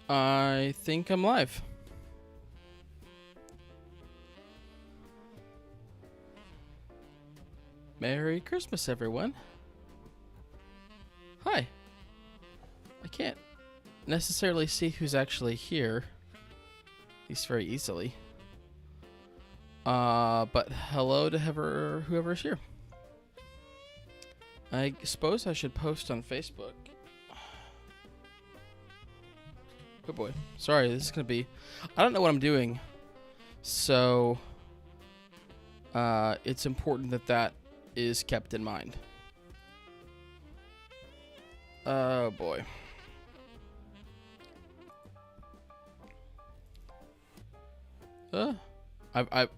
I think I'm live. Merry Christmas, everyone. Hi. I can't necessarily see who's actually here, at least very easily. But hello to whoever's here. I suppose I should post on Facebook. Oh boy. Sorry, this is gonna be... I don't know what I'm doing. So... it's important that is kept in mind. Oh boy.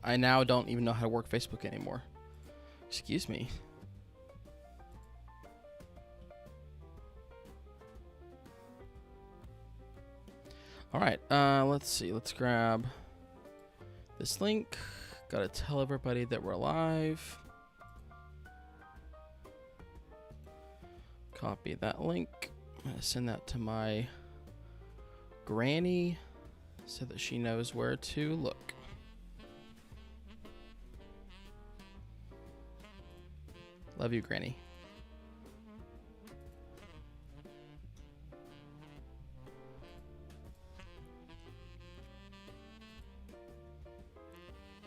I now don't even know how to work Facebook anymore. Excuse me. Alright, let's see. Let's grab this link. Gotta tell everybody that we're live. Copy that link. I'm gonna send that to my granny so that she knows where to look. Love you, Granny.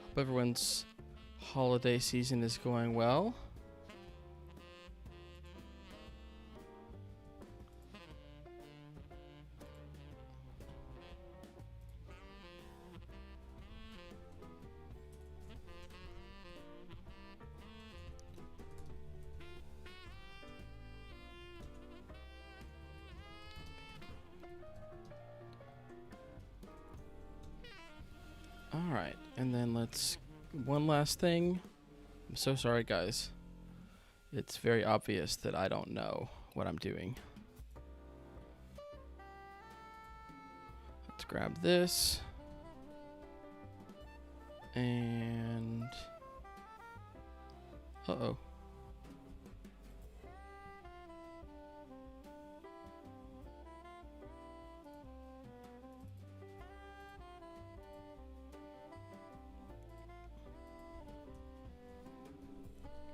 Hope everyone's holiday season is going well. Alright, and then one last thing. I'm so sorry, guys. It's very obvious that I don't know what I'm doing. Let's grab this. And... uh-oh.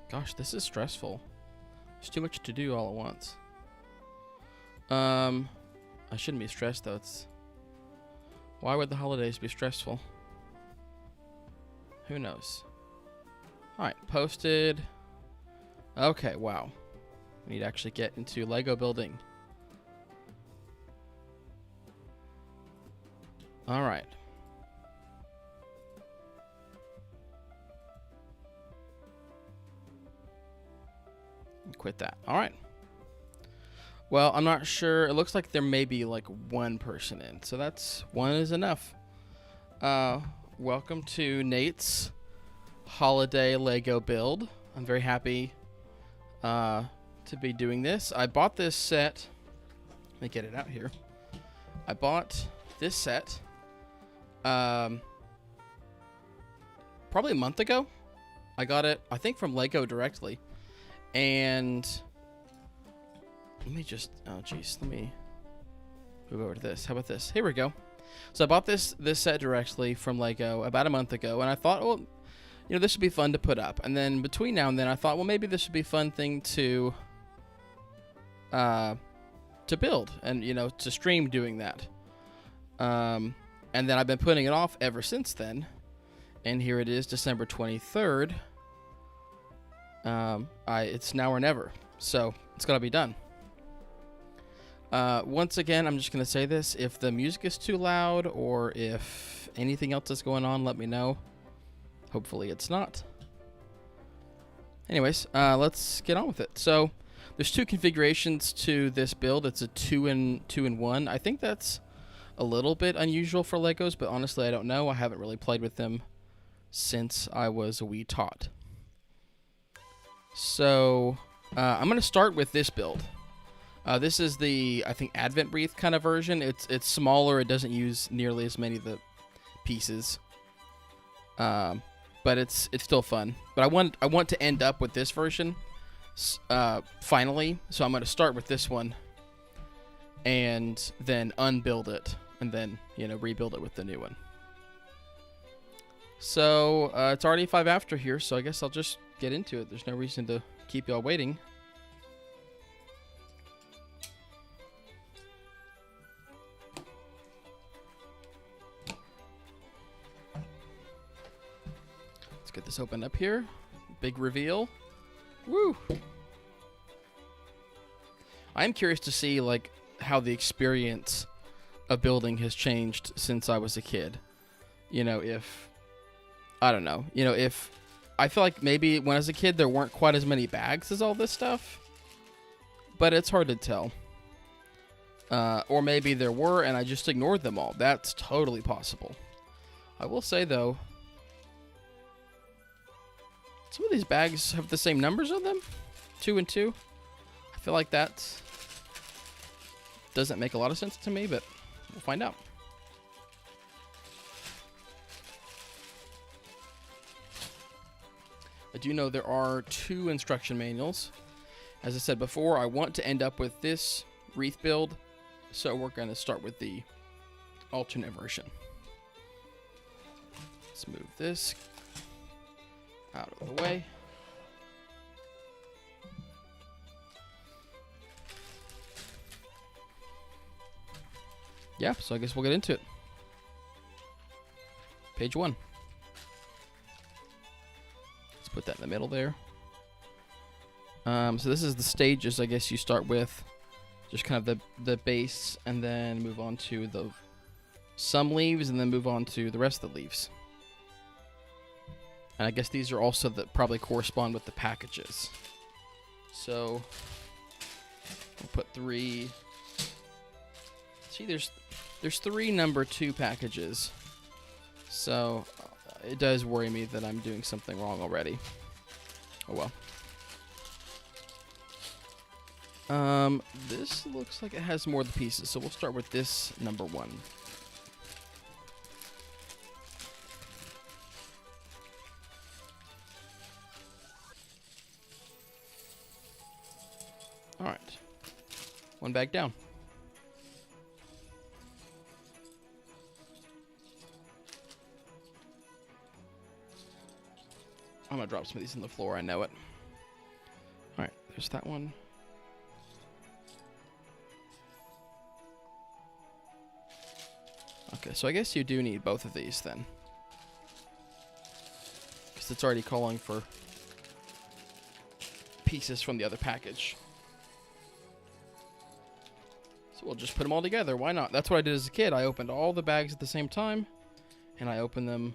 Gosh, this is stressful. There's too much to do all at once. I shouldn't be stressed though. Why would the holidays be stressful? Who knows? Alright, posted. Okay, wow. We need to actually get into Lego building. Alright. Quit that. All right. Well, I'm not sure. It looks like there may be like one person in, so one is enough. Welcome to Nate's holiday Lego build. I'm very happy to be doing this. I bought this set. Let me get it out here. I bought this set probably a month ago. I got it, I think, from Lego directly. And let me just, oh geez, let me move over to this. How about this? Here we go. So I bought this set directly from Lego about a month ago, and I thought, well, this would be fun to put up. And then between now and then, I thought, well, maybe this would be a fun thing to build and to stream doing that. And then I've been putting it off ever since then. And here it is, December 23rd. It's now or never, so it's gotta be done. Once again, I'm just gonna say this: if the music is too loud or if anything else is going on, let me know. Hopefully, it's not. Anyways, let's get on with it. So, there's two configurations to this build. It's a 2-in-1. I think that's a little bit unusual for Legos, but honestly, I don't know. I haven't really played with them since I was a wee tot. So, I'm going to start with this build. This is the, I think, Advent Wreath kind of version. It's smaller. It doesn't use nearly as many of the pieces. But it's still fun. But I want to end up with this version finally. So I'm going to start with this one and then unbuild it and then, you know, rebuild it with the new one. So, it's already 5 after here, so I guess I'll just get into it. There's no reason to keep y'all waiting. Let's get this open up here. Big reveal. Woo! I'm curious to see, like, how the experience of building has changed since I was a kid. You know, if... I don't know. You know, if... I feel like maybe when I was a kid there weren't quite as many bags as all this stuff. But it's hard to tell. Or maybe there were and I just ignored them all. That's totally possible. I will say, though... some of these bags have the same numbers on them. 2 and 2. I feel like that doesn't make a lot of sense to me, but we'll find out. I do know there are 2 instruction manuals. As I said before, I want to end up with this Wreath build, so we're going to start with the alternate version. Let's move this out of the way. Yeah, so I guess we'll get into it. Page 1. Let's put that in the middle there. So this is the stages, I guess you start with. Just kind of the base, and then move on to some leaves, and then move on to the rest of the leaves. And I guess these are also that probably correspond with the packages. So we'll put 3. See, there's 3 number 2 packages. So it does worry me that I'm doing something wrong already. Oh well. This looks like it has more of the pieces, so we'll start with this number 1. Alright. 1 bag down. I'm gonna drop some of these on the floor, I know it. Alright, there's that one. Okay, so I guess you do need both of these then. Because it's already calling for pieces from the other package. So we'll just put them all together. Why not? That's what I did as a kid. I opened all the bags at the same time, and I opened them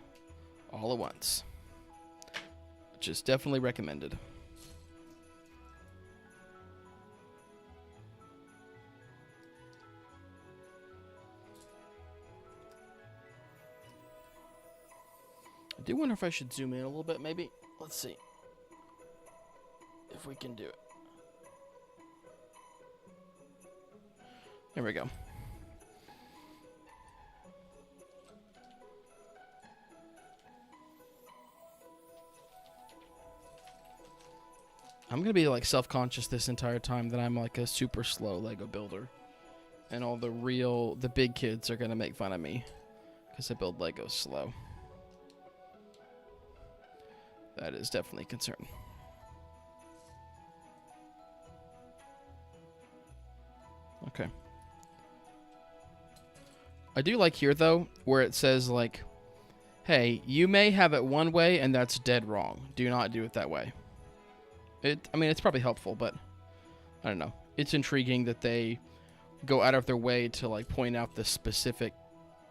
all at once. Which is definitely recommended. I do wonder if I should zoom in a little bit, maybe. Let's see if we can do it. There we go. I'm going to be like self-conscious this entire time that I'm like a super slow Lego builder. And all the big kids are going to make fun of me because I build Legos slow. That is definitely a concern. Okay. I do like here, though, where it says, like, hey, you may have it one way, and that's dead wrong. Do not do it that way. I mean, it's probably helpful, but I don't know. It's intriguing that they go out of their way to, like, point out the specific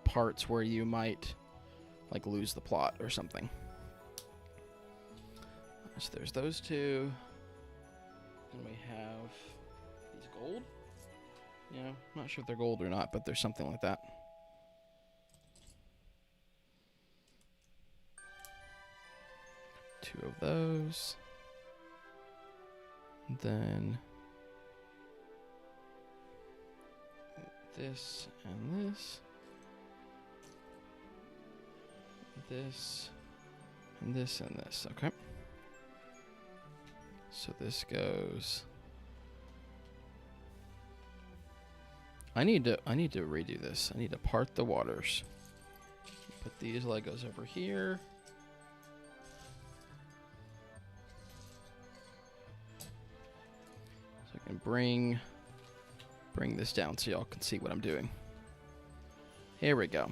parts where you might, like, lose the plot or something. So there's those 2. And we have these gold. Yeah, I'm not sure if they're gold or not, but there's something like that. Two of those. Then this and this. This and this and this. Okay. So this goes I need to redo this. I need to part the waters. Put these Legos over here. So I can bring this down so y'all can see what I'm doing. Here we go.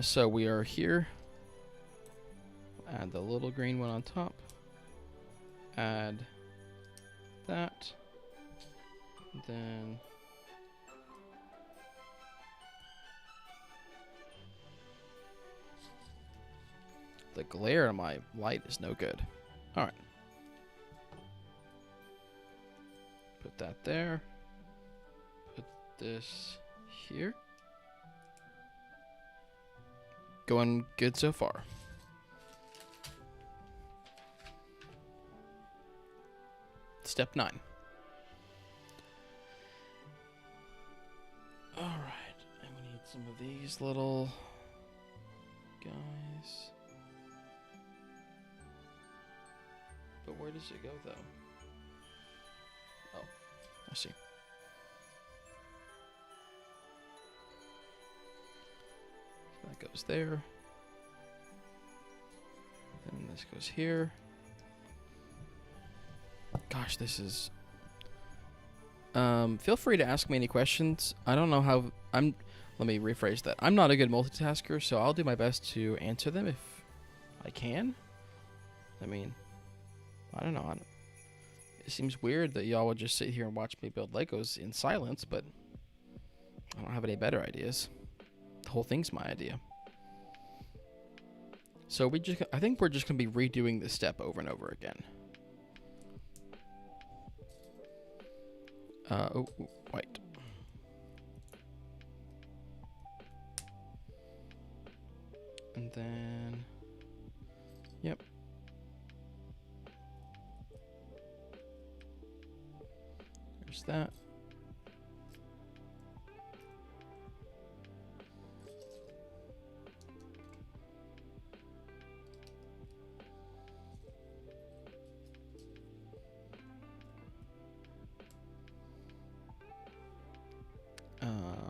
So we are here. Add the little green one on top. Add that. Then the glare on my light is no good. All right. Put that there. Put this here. Going good so far. Step 9. All right, and we need some of these little guys. But where does it go, though? Oh, I see. So that goes there. And this goes here. Gosh, this is... feel free to ask me any questions. I don't know how... Let me rephrase that. I'm not a good multitasker, so I'll do my best to answer them if I can. I mean, I don't know. It seems weird that y'all would just sit here and watch me build Legos in silence, but I don't have any better ideas. The whole thing's my idea. So I think we're just going to be redoing this step over and over again. White. And then, yep. There's that.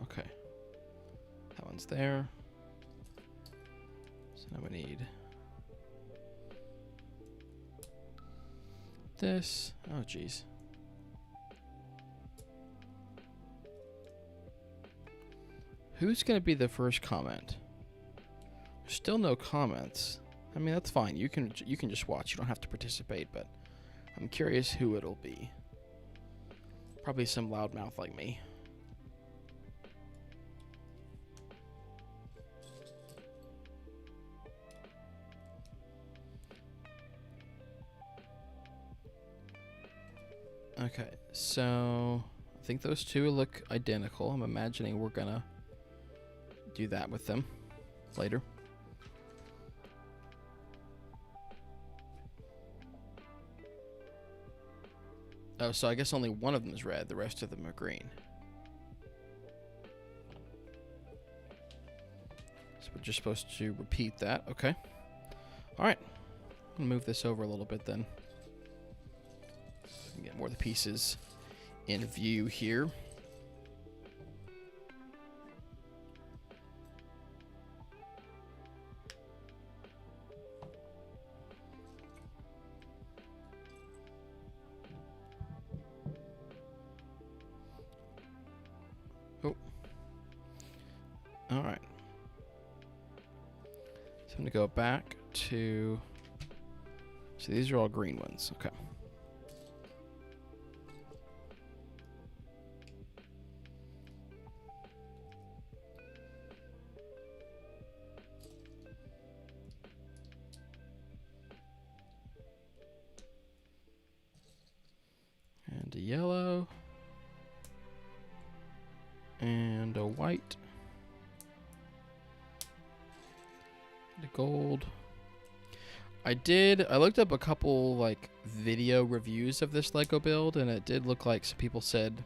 Okay. That one's there. So now we need this. Oh, geez. Who's going to be the first comment? There's still no comments. I mean, that's fine. You can just watch. You don't have to participate, but I'm curious who it'll be. Probably some loudmouth like me. Okay, so I think those two look identical. I'm imagining we're gonna do that with them later. Oh, so I guess only one of them is red, the rest of them are green. So we're just supposed to repeat that, okay. Alright, I'm gonna move this over a little bit then. Get more of the pieces in view here. Oh. All right. So I'm going to go back to... So these are all green ones. Okay. And a yellow. And a white. And a gold. I looked up a couple like video reviews of this Lego build, and it did look like some people said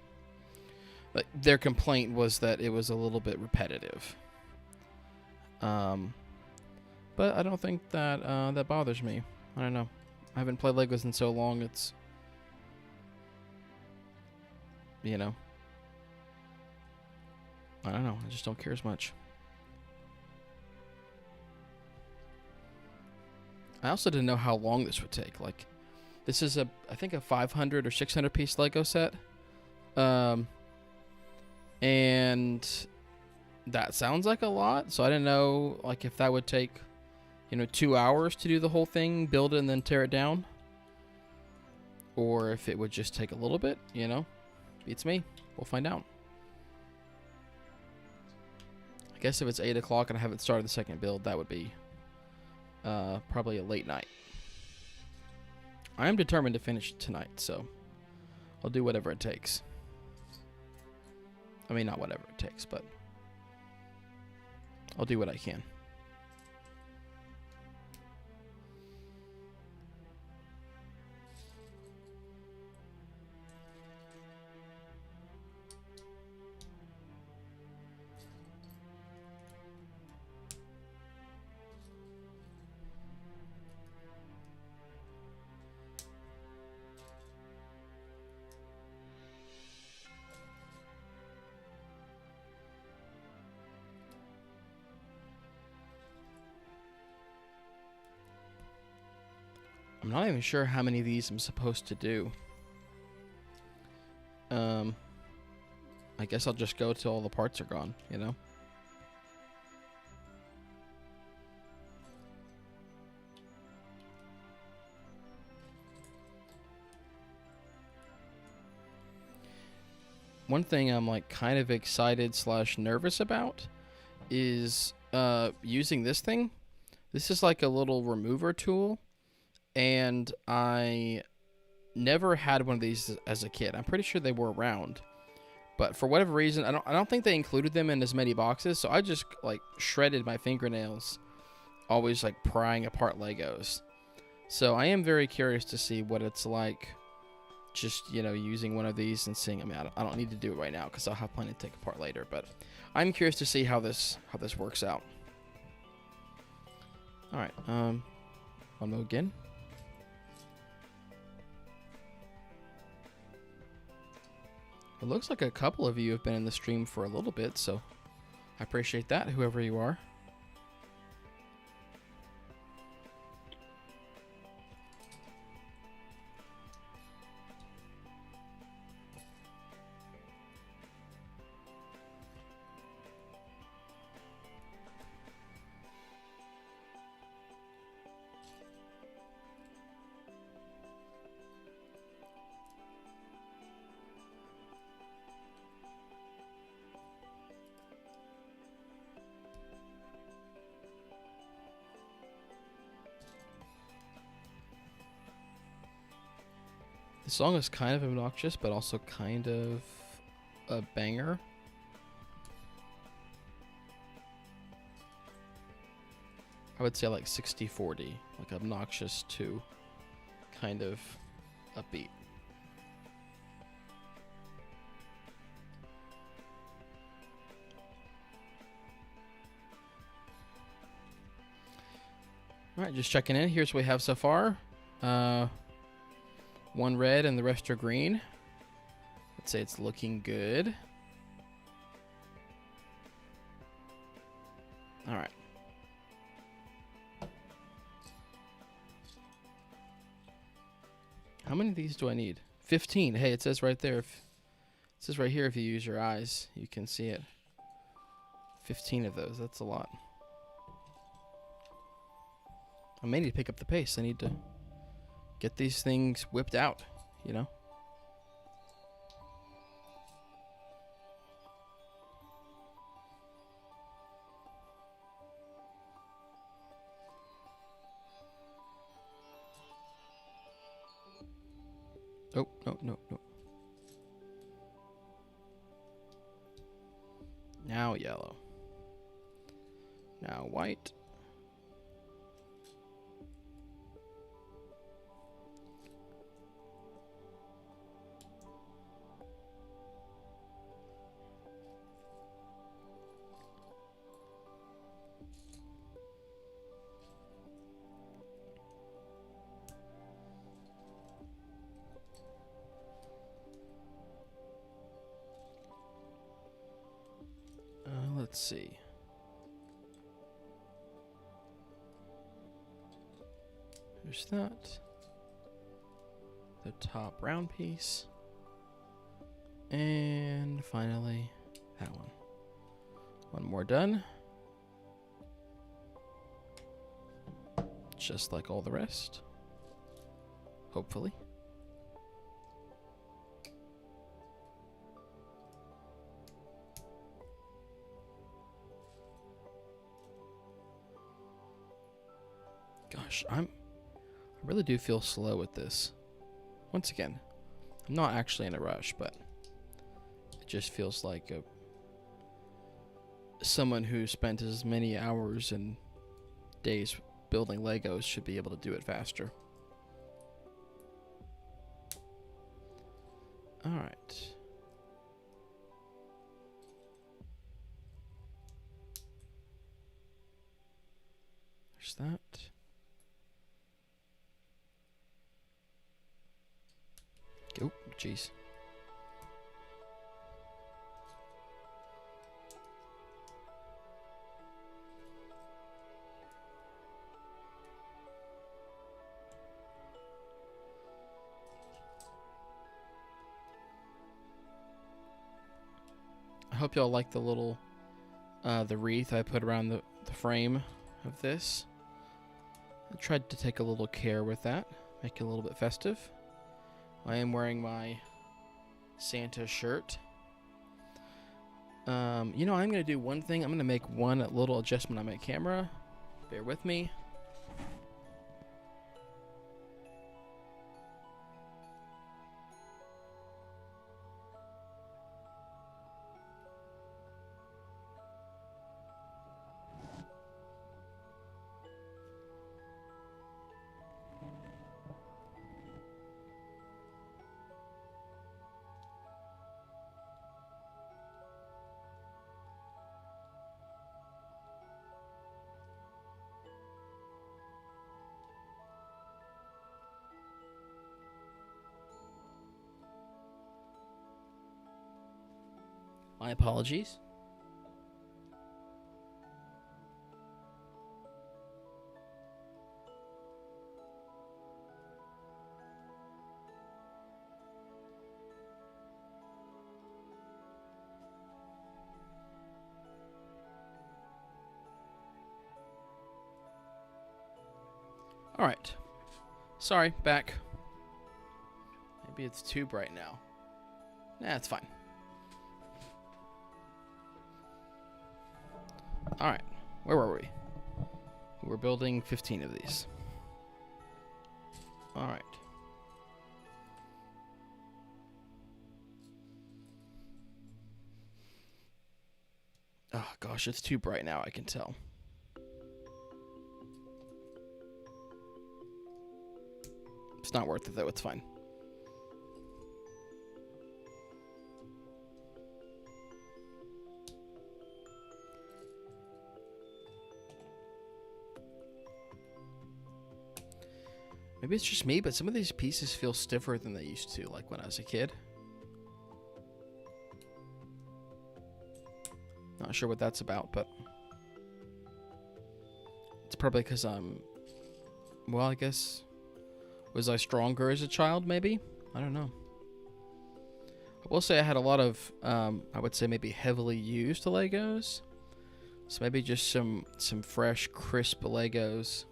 like their complaint was that it was a little bit repetitive. But I don't think that that bothers me. I don't know. I haven't played Legos in so long. you know, I don't know. I just don't care as much. I also didn't know how long this would take. Like, this is I think a 500 or 600 piece Lego set. And that sounds like a lot. So I didn't know, like, if that would take, 2 hours to do the whole thing, build it and then tear it down. Or if it would just take a little bit, Beats me. We'll find out. I guess if it's 8 o'clock and I haven't started the second build, that would be probably a late night. I am determined to finish it tonight, so I'll do whatever it takes. I mean, not whatever it takes, but I'll do what I can. I'm not even sure how many of these I'm supposed to do. I guess I'll just go till all the parts are gone, One thing I'm like kind of excited / nervous about is using this thing. This is like a little remover tool, and I never had one of these as a kid. I'm pretty sure they were around, but for whatever reason, I don't think they included them in as many boxes. So I just like shredded my fingernails, always like prying apart Legos. So I am very curious to see what it's like, just using one of these and seeing. I mean, I don't need to do it right now because I'll have plenty to take apart later. But I'm curious to see how this works out. All right, one more again. It looks like a couple of you have been in the stream for a little bit, so I appreciate that, whoever you are. The song is kind of obnoxious, but also kind of a banger. I would say like 60-40, like obnoxious to kind of upbeat. All right, just checking in. Here's what we have so far. One red and the rest are green. Let's say it's looking good. All right. How many of these do I need? 15. Hey, it says right there. It says right here if you use your eyes, you can see it. 15 of those. That's a lot. I may need to pick up the pace. I need to get these things whipped out, Oh, no. Now yellow. Now white. let's see. There's that. The top round piece. And finally, that one. One more done. Just like all the rest. Hopefully. Gosh, I really do feel slow with this. Once again, I'm not actually in a rush, but it just feels like someone who spent as many hours and days building Legos should be able to do it faster. All right. There's that. Oh, jeez. I hope y'all like the little, the wreath I put around the frame of this. I tried to take a little care with that, make it a little bit festive. I am wearing my Santa shirt. You know, I'm going to do one thing. I'm going to make one little adjustment on my camera. Bear with me. My apologies. All right. Sorry, back. Maybe it's too bright now. Nah, it's fine. All right. Where were we? We're building 15 of these. All right. Oh, gosh, it's too bright now, I can tell. It's not worth it, though. It's fine. Maybe it's just me, but some of these pieces feel stiffer than they used to, like when I was a kid. Not sure what that's about, but it's probably because well, I guess, was I stronger as a child, maybe? I don't know. I will say I had a lot of, I would say maybe heavily used Legos. So maybe just some fresh, crisp Legos,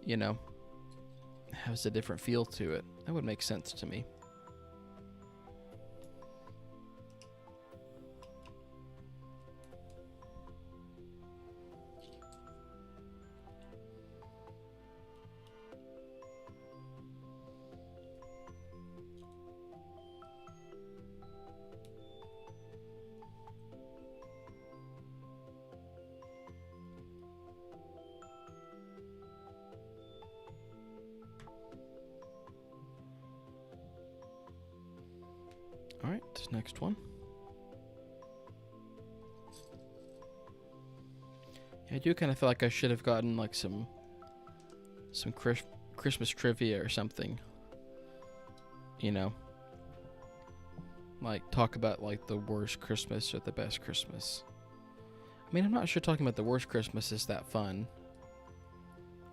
you know, has a different feel to it. That would make sense to me. All right, next one. Yeah, I do kind of feel like I should have gotten like some Christmas trivia or something. You know, like talk about like the worst Christmas or the best Christmas. I mean, I'm not sure talking about the worst Christmas is that fun.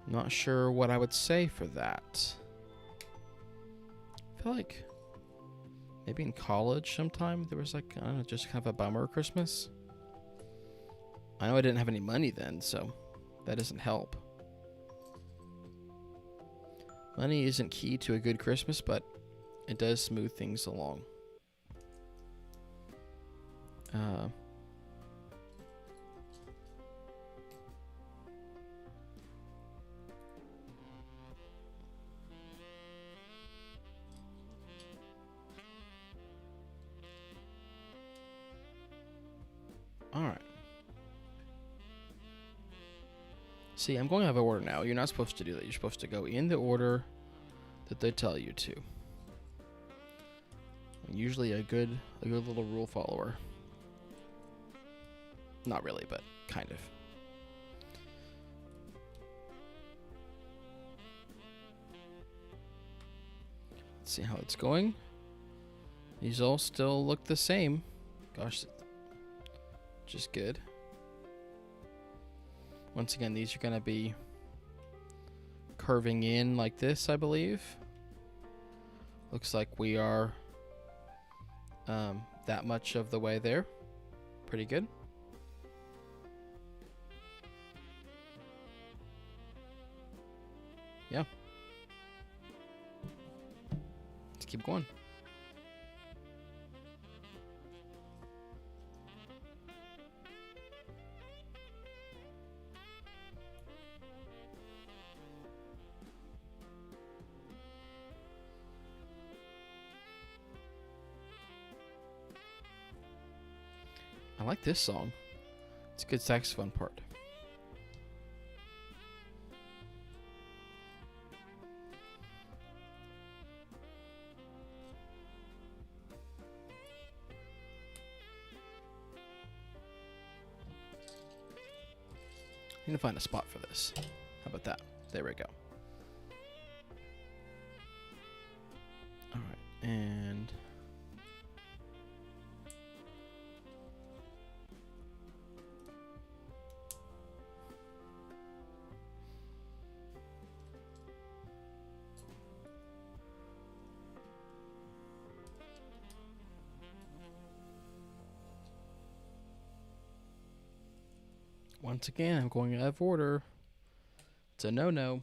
I'm not sure what I would say for that. I feel like maybe in college sometime there was like, I don't know, just kind of a bummer Christmas. I know I didn't have any money then, so that doesn't help. Money isn't key to a good Christmas, but it does smooth things along. Alright. See, I'm going out of order now. You're not supposed to do that. You're supposed to go in the order that they tell you to. I'm usually a good little rule follower. Not really, but kind of. Let's see how it's going. These all still look the same. Gosh, just good. Once again, these are going to be curving in like this, I believe. Looks like we are that much of the way there. Pretty good. Yeah. Let's keep going. I like this song. It's a good saxophone part. I need to find a spot for this. How about that? There we go. All right, and once again, I'm going out of order. It's a no-no.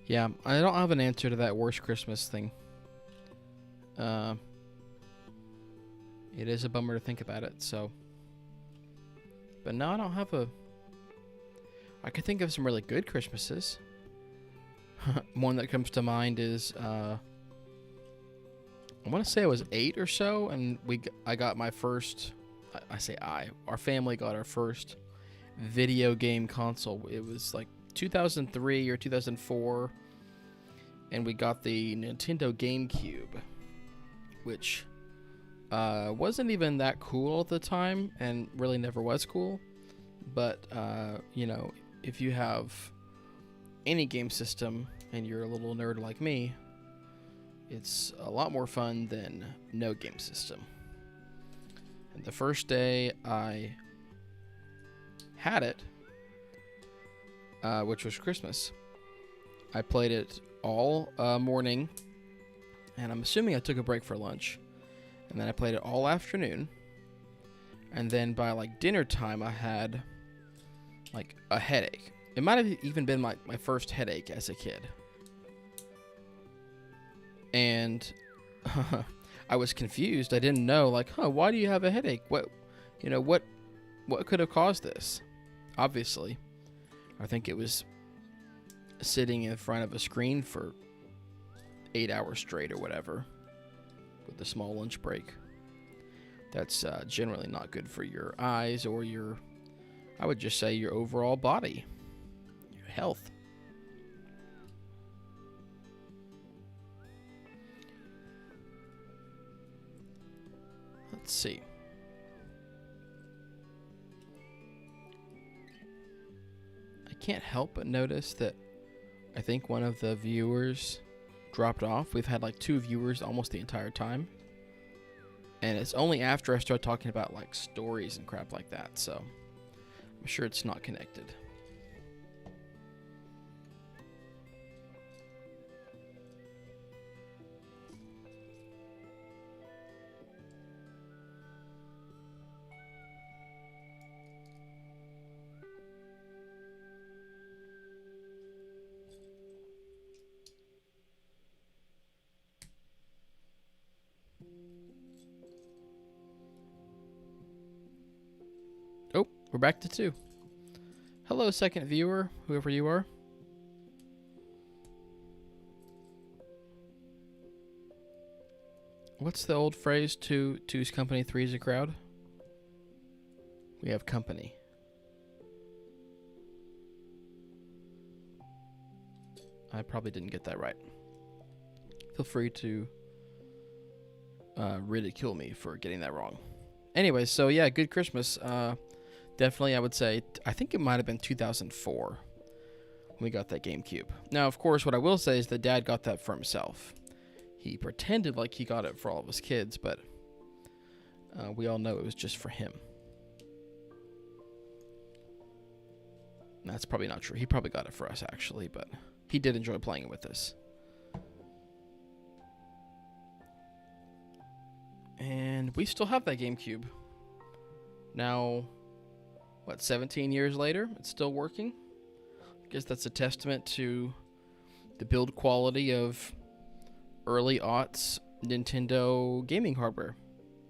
Yeah, I don't have an answer to that worst Christmas thing. It is a bummer to think about it, so. But no, I don't have a. I could think of some really good Christmases. One that comes to mind is I want to say I was 8 or so, and I got my first. Our family got our first video game console. It was like 2003 or 2004, and we got the Nintendo GameCube, which wasn't even that cool at the time, and really never was cool. But you know, if you have any game system and you're a little nerd like me, it's a lot more fun than no game system. And the first day I had it, which was Christmas, I played it all morning, and I'm assuming I took a break for lunch, and then I played it all afternoon, and then by like dinner time I had like a headache. It might have even been my first headache as a kid. And I was confused. I didn't know, like, why do you have a headache? What could have caused this? Obviously, I think it was sitting in front of a screen for 8 hours straight or whatever, with a small lunch break. That's generally not good for your eyes or I would just say your overall body, your health. Let's see. I can't help but notice that I think one of the viewers dropped off. We've had like 2 viewers almost the entire time. And it's only after I start talking about like stories and crap like that, so I'm sure it's not connected. Oh, we're back to 2. Hello, second viewer, whoever you are. What's the old phrase? Two's company, three's a crowd? We have company. I probably didn't get that right. Feel free to ridicule me for getting that wrong. Anyway, so yeah, good Christmas. Definitely, I would say, I think it might have been 2004 when we got that GameCube. Now, of course, what I will say is that Dad got that for himself. He pretended like he got it for all of his kids, but we all know it was just for him. That's probably not true. He probably got it for us, actually, but he did enjoy playing it with us. And we still have that GameCube. Now, what, 17 years later, it's still working? I guess that's a testament to the build quality of early aughts Nintendo gaming hardware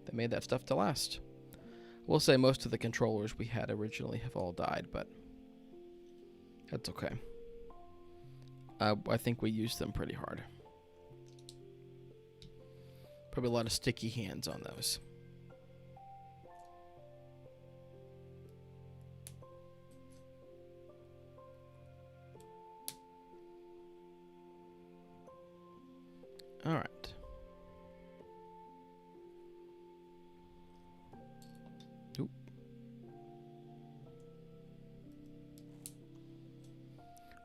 that made that stuff to last. We'll say most of the controllers we had originally have all died, but that's okay. I think we used them pretty hard. Probably a lot of sticky hands on those. All right. Oop.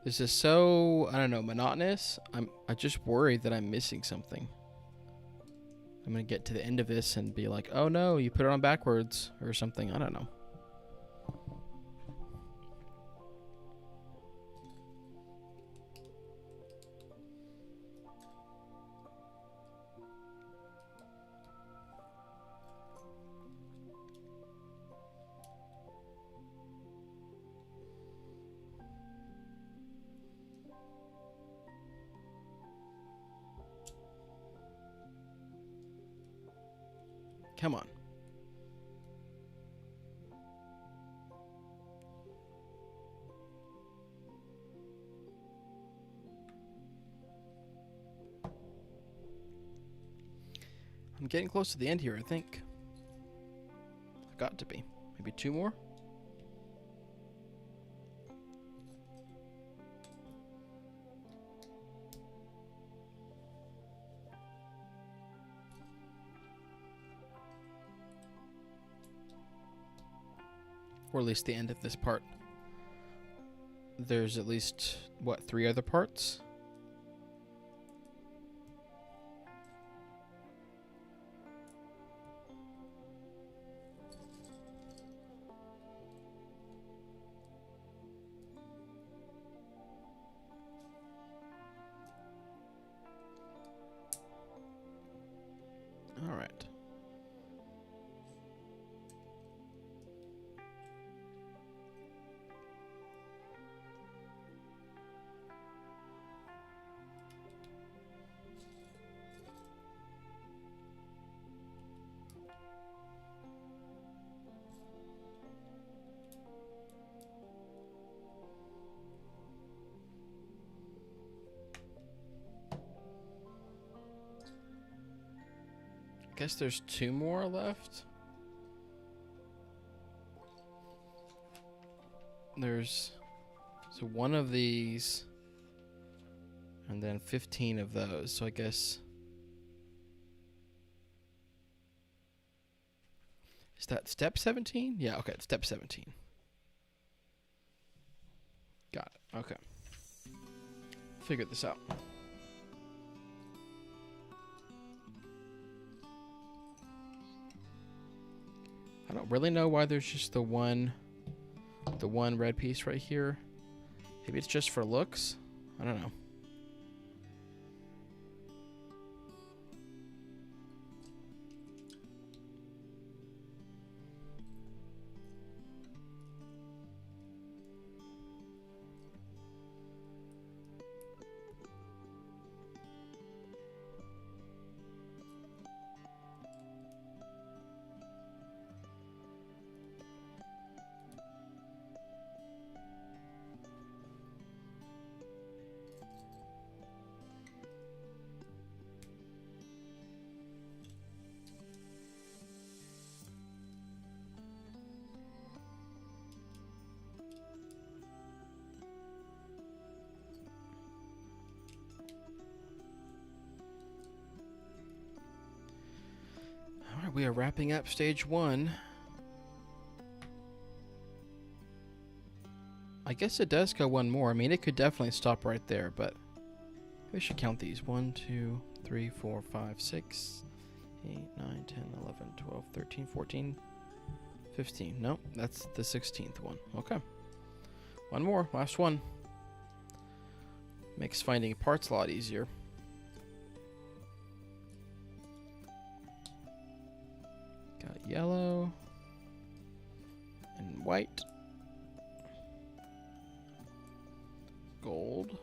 This is so, I don't know, monotonous. I just worry that I'm missing something. I'm going to get to the end of this and be like, oh no, you put it on backwards or something. I don't know. Come on. I'm getting close to the end here, I think. I got to be. Maybe 2 more? Or at least the end of this part. There's at least, what, 3 other parts? All right. Guess there's 2 more left. There's so 1 of these and then 15 of those. So I guess is that step 17? Yeah, okay, it's step 17. Got it. Okay. figure this out. I don't really know why there's just the one red piece right here. Maybe it's just for looks. I don't know. Alright, we are wrapping up stage 1. I guess it does go one more. I mean, it could definitely stop right there, but we should count these. 1, 2, 3, 4, 5, 6, 8, 9, 10, 11, 12, 13, 14, 15. Nope, that's the 16th one. Okay. One more. Last one. Makes finding parts a lot easier. Got yellow and white. Gold.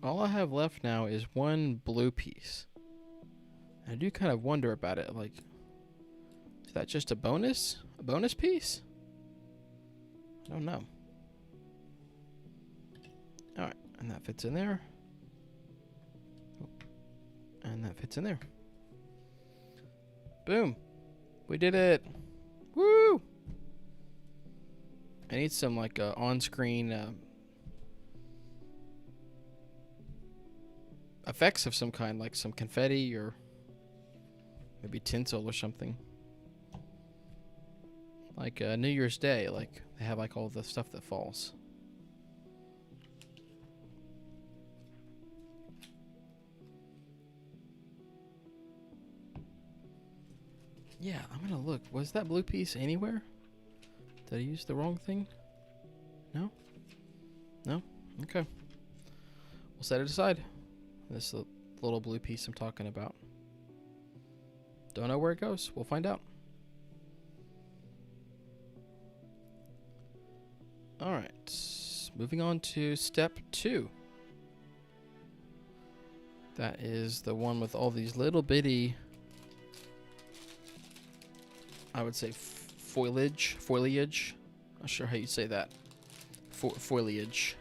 All I have left now is one blue piece. I do kind of wonder about it. Like, is that just a bonus? A bonus piece? I don't know. Alright, and that fits in there. And that fits in there. Boom. We did it. Woo! I need some, like, on-screen effects of some kind, like some confetti or maybe tinsel or something. Like New Year's Day, like they have like all the stuff that falls. Yeah, I'm gonna look. Was that blue piece anywhere? Did I use the wrong thing? No? No? Okay. We'll set it aside. This little blue piece I'm talking about. Don't know where it goes. We'll find out. Alright. Moving on to step 2. That is the one with all these little bitty, I would say foliage. Not sure how you say that. Foliage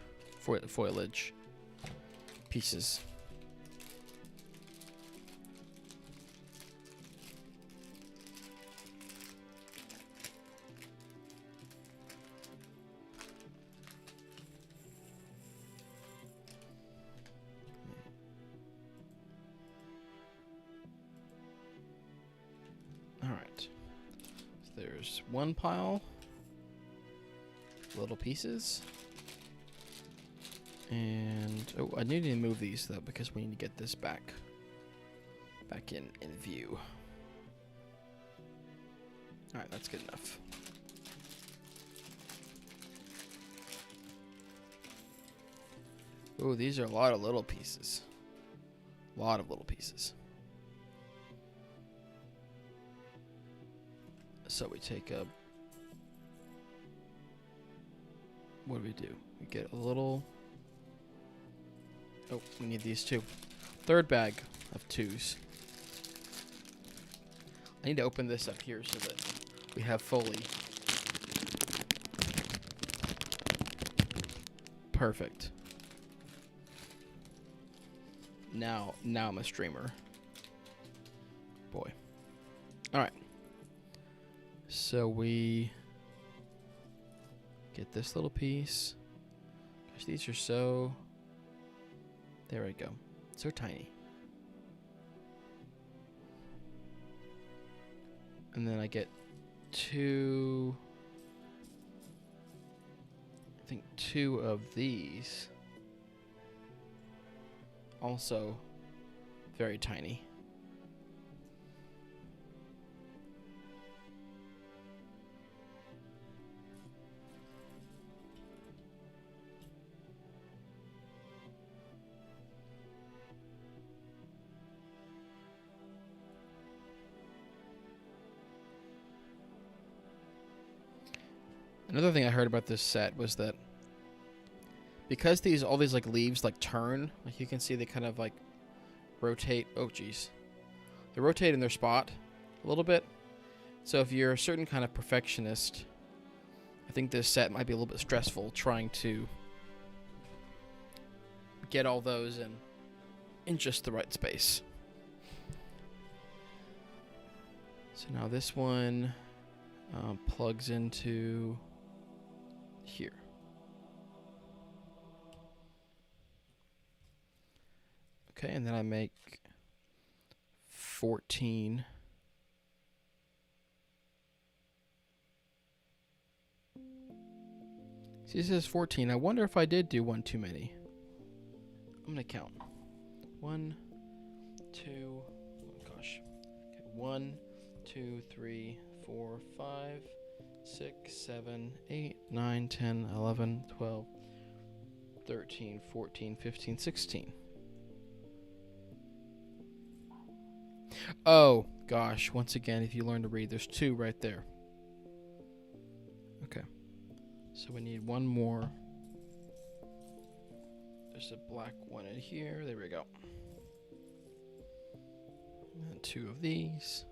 pieces. Alright. So there's one pile. Little pieces. And oh, I need to move these though because we need to get this back in view. Alright, that's good enough. Oh, these are a lot of little pieces. A lot of little pieces. So we take a... What do we do? We get a little... Oh, we need these too. Third bag of 2s. I need to open this up here so that we have fully. Perfect. Now I'm a streamer. Boy. Alright. So we get this little piece. Gosh, these are so... There we go. So tiny. And then I get 2... I think 2 of these. Also very tiny. Another thing I heard about this set was that because all these like leaves like turn, like you can see they kind of like rotate. Oh geez, they rotate in their spot a little bit. So if you're a certain kind of perfectionist, I think this set might be a little bit stressful trying to get all those in just the right space. So now this one plugs into here. Okay, and then I make 14. See, it says 14. I wonder if I did do one too many. I'm gonna count. 1, 2, oh gosh. Okay, 1, 2, 3, 4, 5, 6, 7, 8, 9, 10, 11, 12, 13, 14, 15, 16. Oh, gosh. Once again, if you learn to read, there's 2 right there. Okay. So we need 1 more. There's a black one in here. There we go. And 2 of these.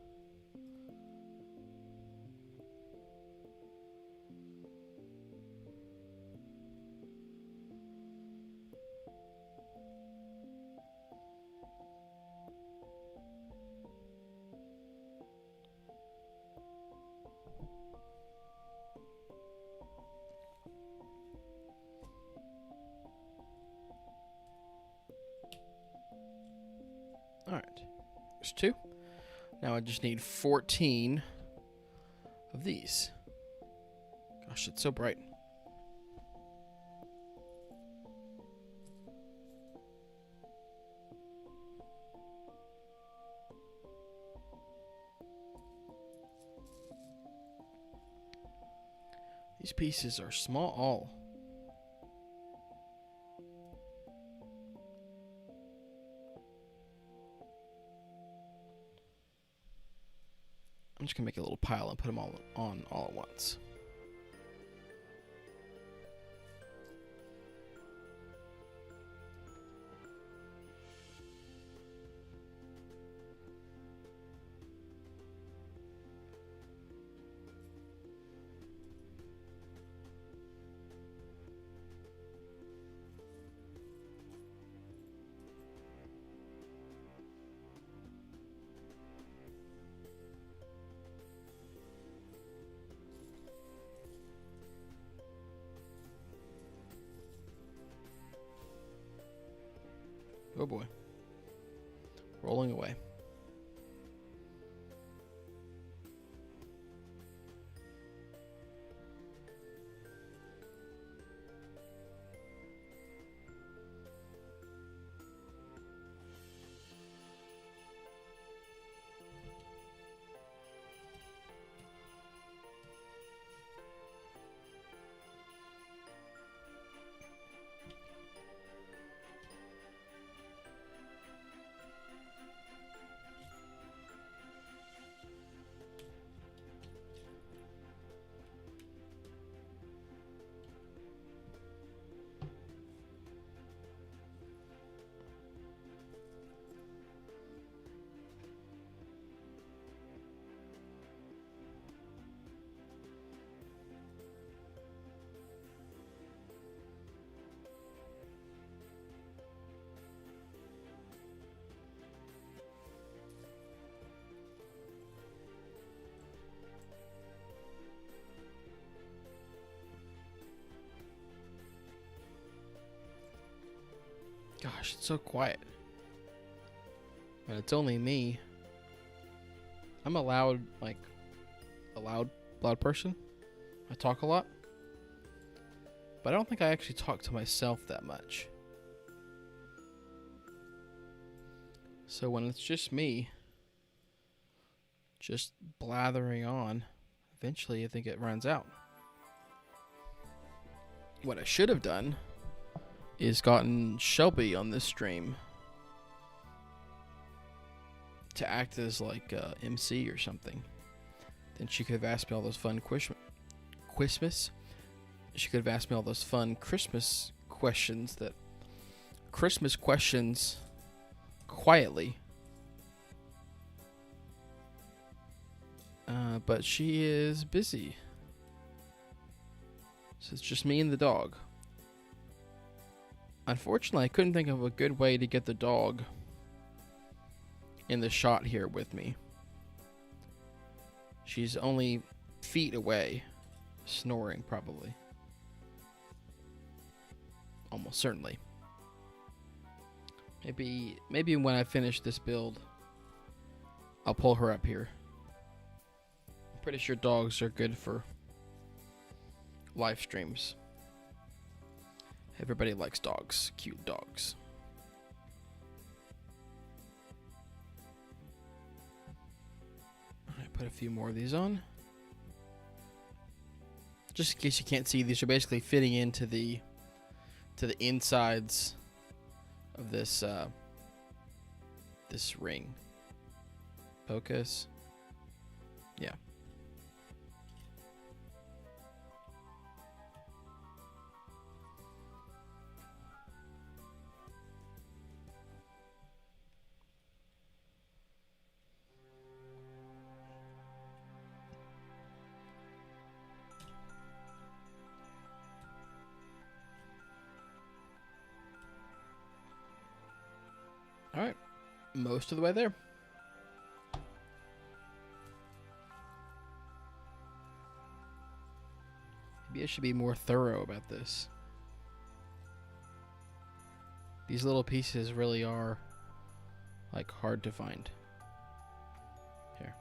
Alright, there's 2. Now I just need 14 of these. Gosh, it's so bright. These pieces are small. I'm just going to make a little pile and put them all on all at once. Oh boy. Rolling away. Gosh, it's so quiet. And it's only me. I'm a loud, loud person. I talk a lot. But I don't think I actually talk to myself that much. So when it's just me, just blathering on, eventually I think it runs out. What I should have done is gotten Shelby on this stream to act as like MC or something. Then she could have asked me all those fun Christmas. She could have asked me all those fun Christmas questions quietly. But she is busy. So it's just me and the dog. Unfortunately, I couldn't think of a good way to get the dog in the shot here with me. She's only feet away, snoring probably. Almost certainly. Maybe when I finish this build, I'll pull her up here. I'm pretty sure dogs are good for live streams. Everybody likes dogs, cute dogs. I put a few more of these on. Just in case you can't see, these are basically fitting into the insides of this this ring. Focus. Yeah. All right, most of the way there. Maybe I should be more thorough about this. These little pieces really are, like, hard to find. Here.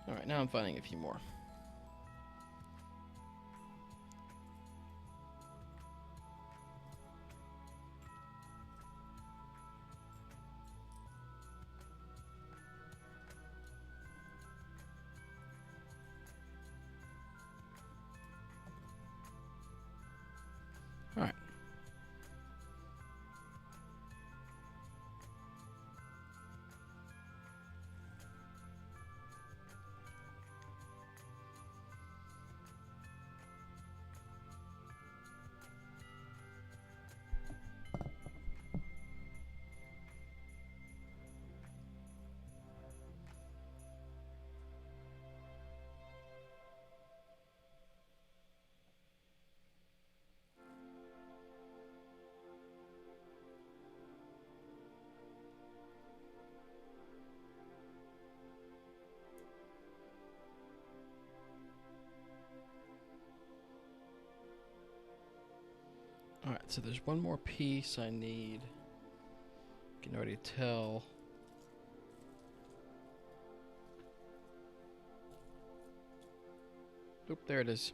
Alright, now I'm finding a few more. Alright. Alright, so there's one more piece I need. You can already tell. Oop, there it is.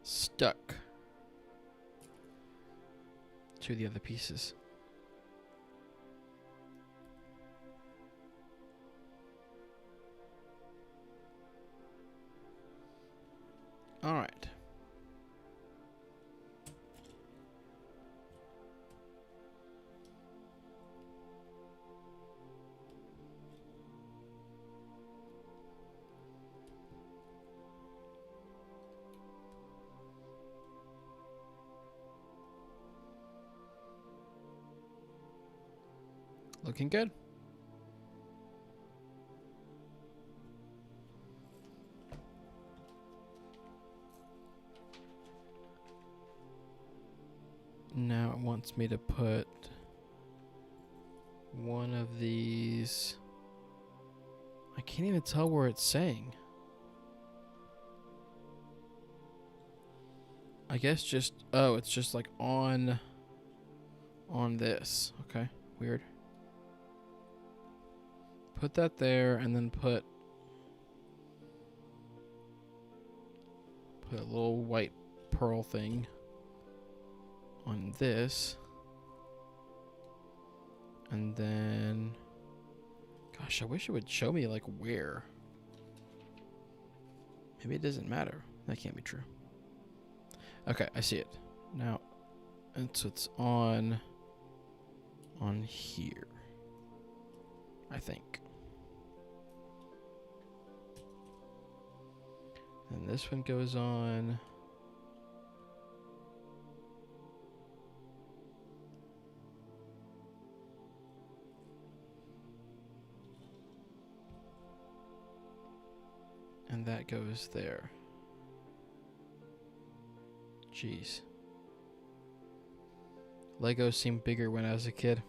Stuck to the other pieces. Alright. Looking good. Now it wants me to put one of these. I can't even tell where it's saying. I guess just, oh, it's just like on this. Okay, weird. Put that there and then put a little white pearl thing on this. And then, gosh, I wish it would show me like where. Maybe it doesn't matter. That can't be true. Okay, I see it now. And so it's on here, I think. And this one goes on. And that goes there. Jeez. Legos seemed bigger when I was a kid.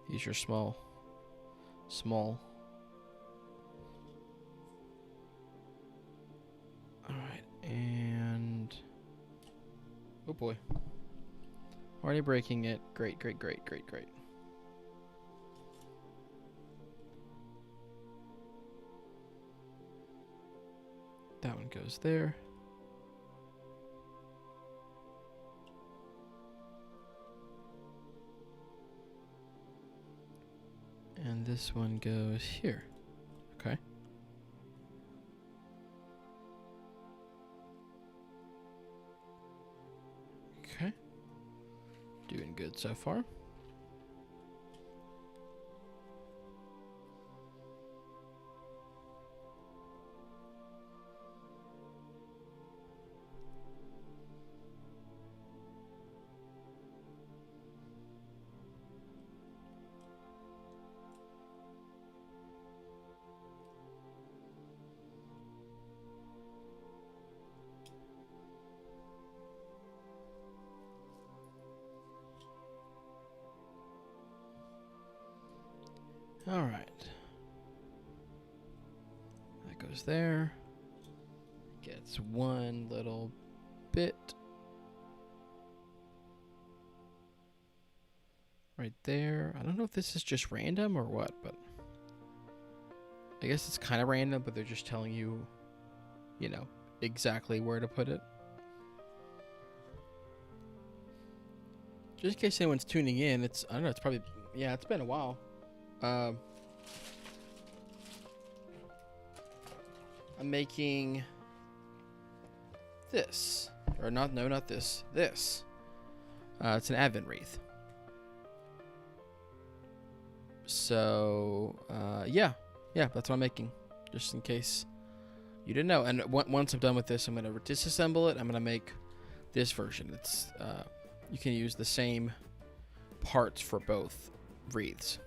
These are small. Small. Alright, and... oh boy. Already breaking it. Great, great, great, great, great. That one goes there. And this one goes here. Okay. Okay. Doing good so far. All right. That goes there. Gets one little bit right there. I don't know if this is just random or what, but I guess it's kind of random, but they're just telling you, you know, exactly where to put it. Just in case anyone's tuning in, it's, I don't know, it's probably, yeah, it's been a while. I'm making this, or not, no, not this, this. It's an Advent wreath. So, yeah, that's what I'm making, just in case you didn't know. And once I'm done with this, I'm going to disassemble it. I'm going to make this version. It's, you can use the same parts for both wreaths.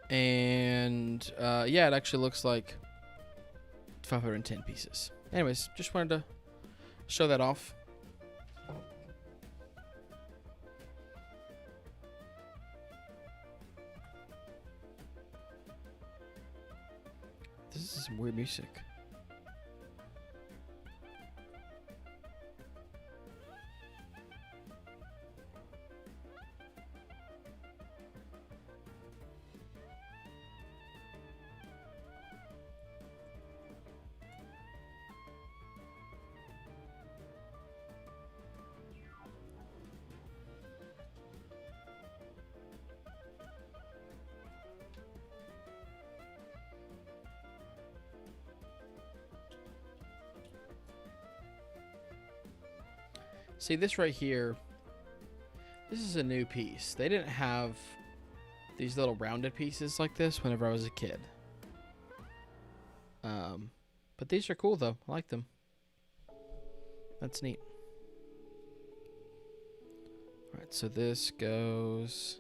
And yeah, it actually looks like 510 pieces. Anyways, just wanted to show that off. This is some weird music. See, this right here, this is a new piece. They didn't have these little rounded pieces like this whenever I was a kid. But these are cool, though. I like them. That's neat. Alright, so this goes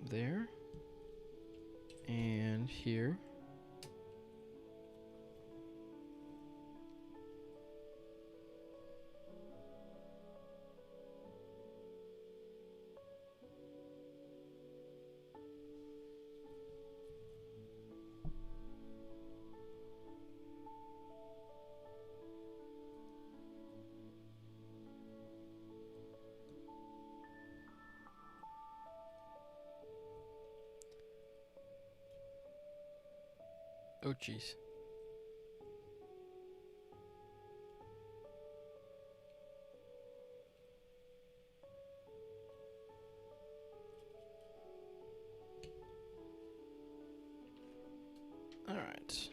there and here. Oh, jeez. All right.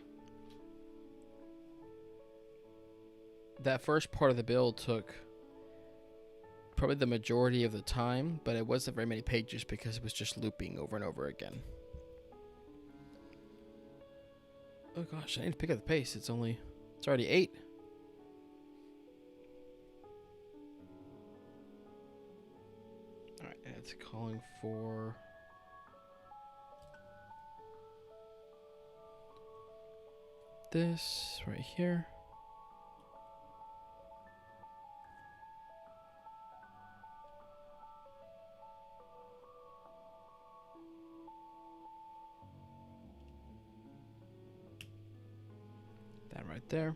That first part of the build took probably the majority of the time, but it wasn't very many pages because it was just looping over and over again. Oh gosh, I need to pick up the pace. It's already 8. Alright, and it's calling for this right here. That right there.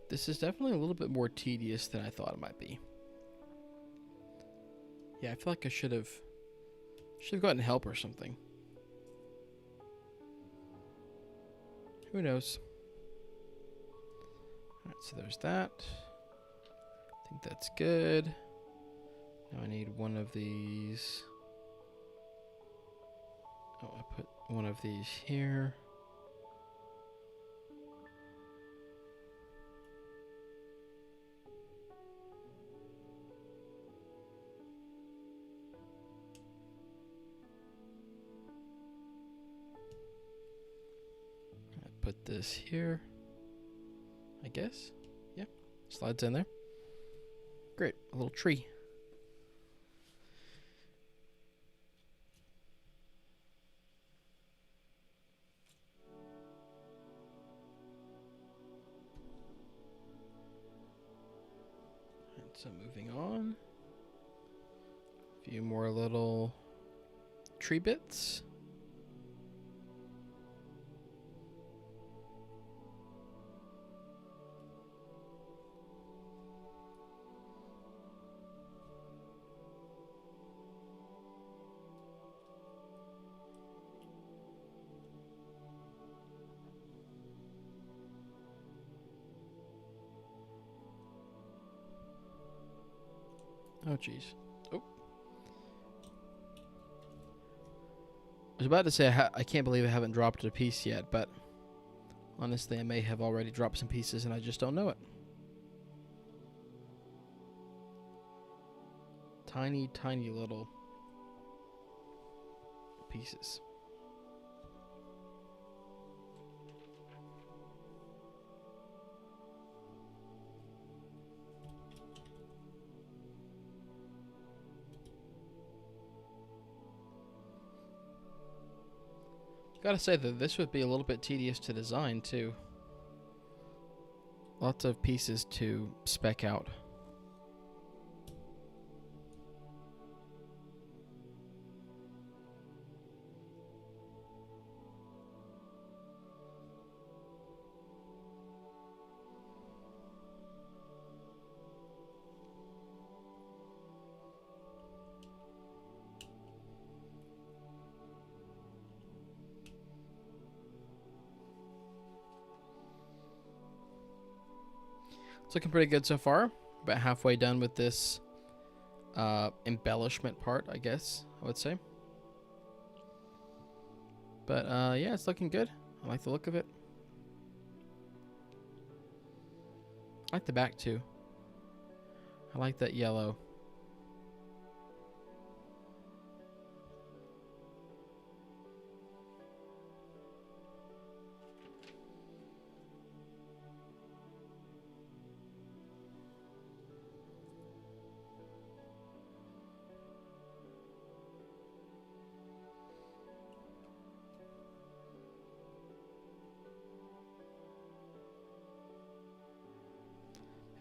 This is definitely a little bit more tedious than I thought it might be. Yeah, I feel like I should have gotten help or something. Who knows? Alright, so there's that. I think that's good. Now I need one of these. Oh, I put one of these here. Put this here, I guess. Yeah, slides in there. Great, a little tree. And so moving on. A few more little tree bits. Oh, jeez. Oh. I was about to say I can't believe I haven't dropped a piece yet, but honestly, I may have already dropped some pieces and I just don't know it. Tiny, tiny little pieces. Gotta say that this would be a little bit tedious to design too. Lots of pieces to spec out. It's looking pretty good so far. About halfway done with this embellishment part, I guess I would say. But yeah, it's looking good. I like the look of it. I like the back too. I like that yellow.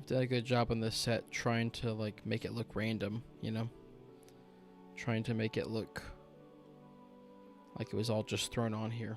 Did a good job on this set trying to like make it look random, you know? Trying to make it look like it was all just thrown on here.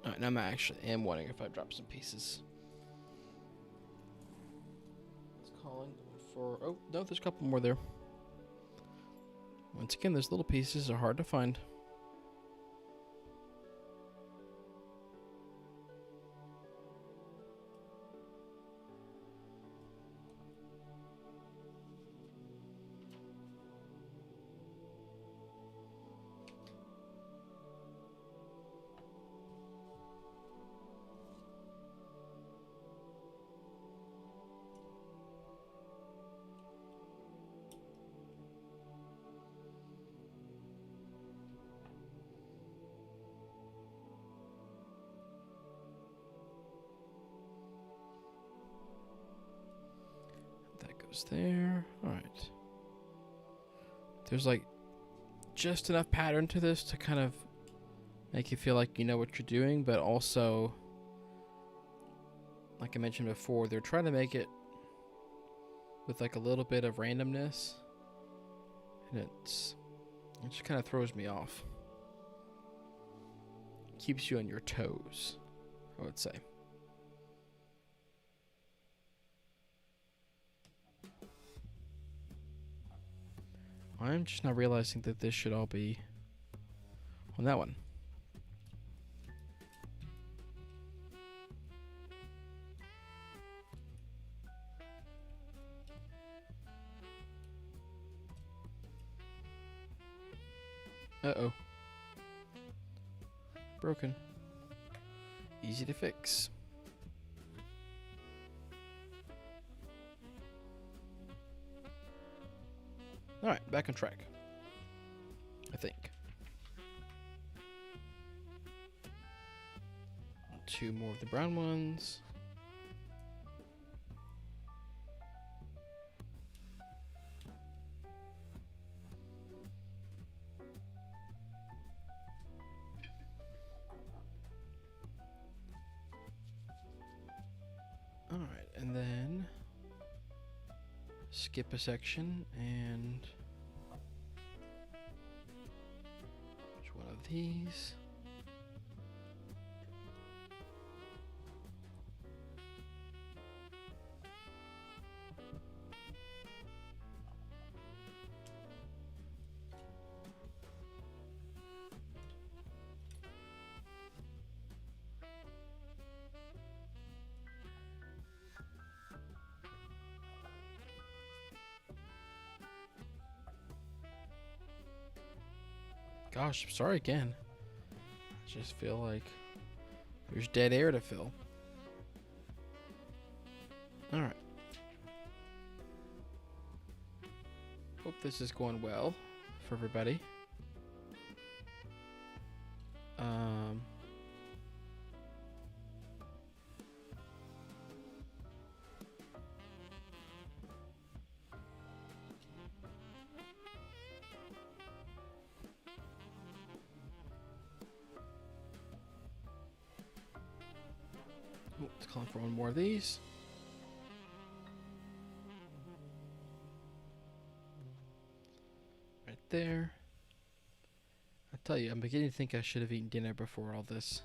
Alright, now I am wondering if I drop some pieces. It's calling for... Oh, no, there's a couple more there. Once again, those little pieces are hard to find. There. Alright. There's like just enough pattern to this to kind of make you feel like you know what you're doing, but also, like I mentioned before, they're trying to make it with like a little bit of randomness, and it just kind of throws me off. Keeps you on your toes, I would say. I'm just not realizing that this should all be on that one. Uh-oh. Broken. Easy to fix. Alright, back on track. I think. 2 more of the brown ones. Alright, and then skip a section and which one of these? Gosh, I'm sorry again. I just feel like there's dead air to fill. Alright. Hope this is going well for everybody. Oh, it's calling for one more of these. Right there. I tell you, I'm beginning to think I should have eaten dinner before all this.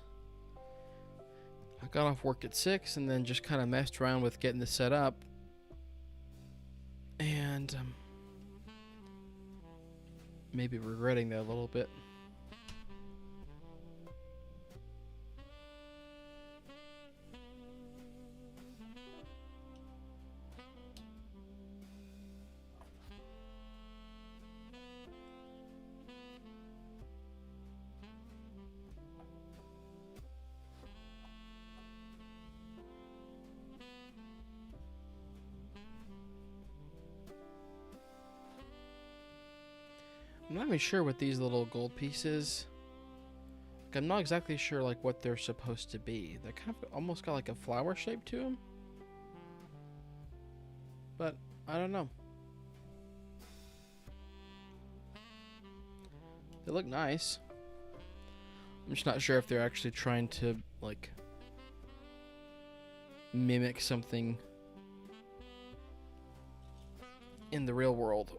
I got off work at 6 and then just kind of messed around with getting this set up. And maybe regretting that a little bit. I'm not even sure what these little gold pieces. Like, I'm not exactly sure like what they're supposed to be. They're kind of almost got like a flower shape to them. But I don't know. They look nice. I'm just not sure if they're actually trying to like mimic something in the real world.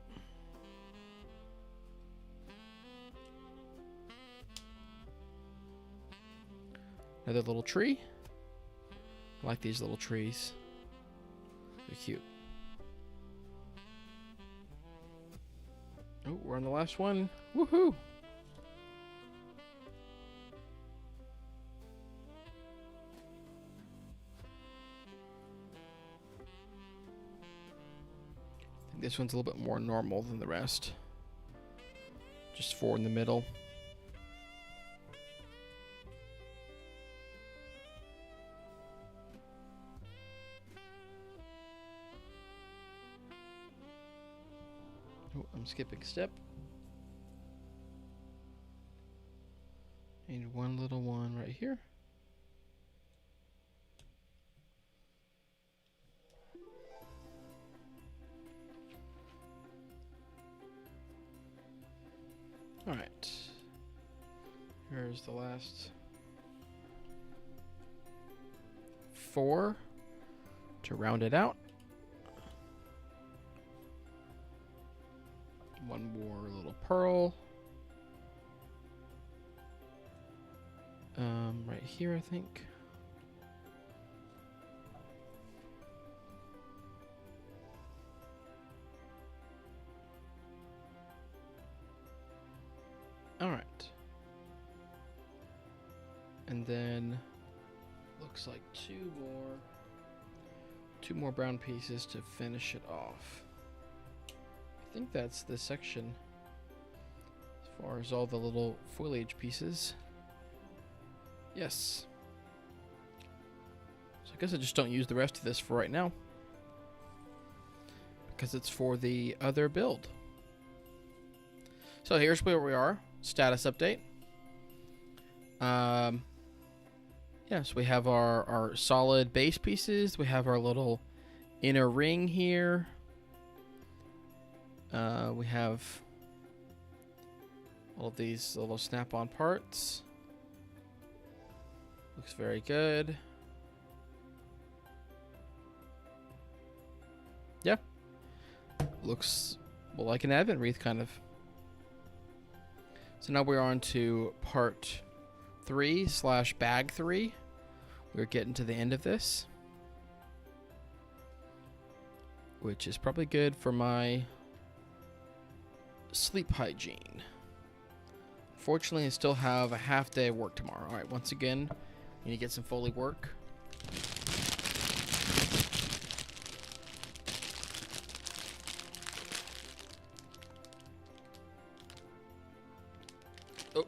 Another little tree. I like these little trees. They're cute. Oh, we're on the last one. Woohoo! I think this one's a little bit more normal than the rest. Just 4 in the middle. Oh, I'm skipping a step. And one little one right here. All right. Here's the last 4 to round it out. One more little pearl. Right here, I think. All right. And then looks like two more brown pieces to finish it off. I think that's this section as far as all the little foliage pieces. Yes. So I guess I just don't use the rest of this for right now because it's for the other build. So here's where we are. Status update. Yes, we have our solid base pieces. We have our little inner ring here. We have all of these little snap-on parts. Looks very good. Yeah. Looks well like an Advent wreath, kind of. So now we're on to part 3/bag 3. We're getting to the end of this, which is probably good for my sleep hygiene. Fortunately, I still have a half day of work tomorrow. All right, once again, we need to get some Foley work. Oh.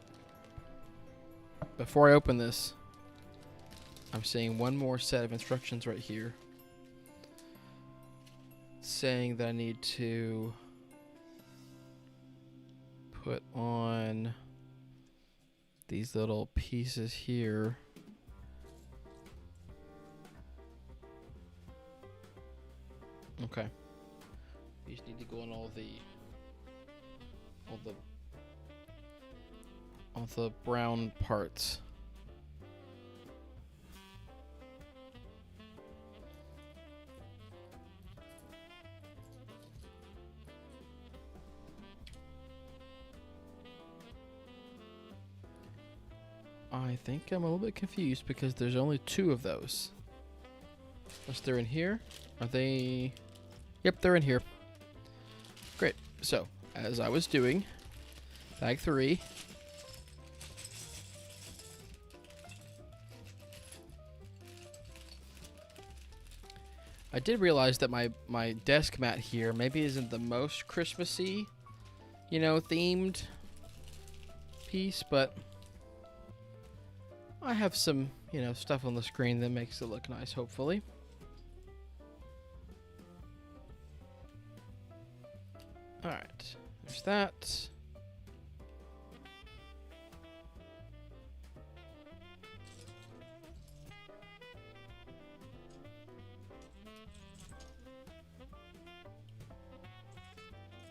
Before I open this, I'm seeing one more set of instructions right here saying that I need to put on these little pieces here. Okay. These need to go on all the brown parts. I think I'm a little bit confused because there's only 2 of those. Unless they're in here. Are they... Yep, they're in here. Great. So, as I was doing, bag 3. I did realize that my desk mat here maybe isn't the most Christmassy, you know, themed piece, but I have some, you know, stuff on the screen that makes it look nice, hopefully. Alright, there's that.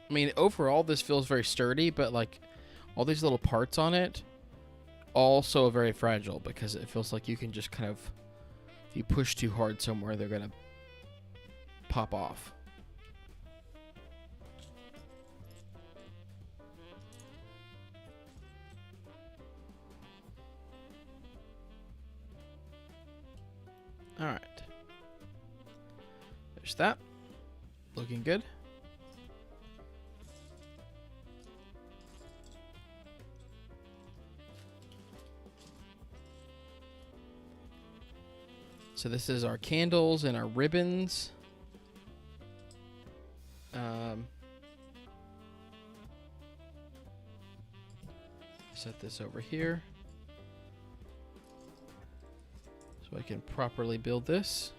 I mean, overall, this feels very sturdy, but, like, all these little parts on it, also very fragile, because it feels like you can just kind of, if you push too hard somewhere, they're going to pop off. Alright. There's that. Looking good. So this is our candles and our ribbons. Set this over here so I can properly build this.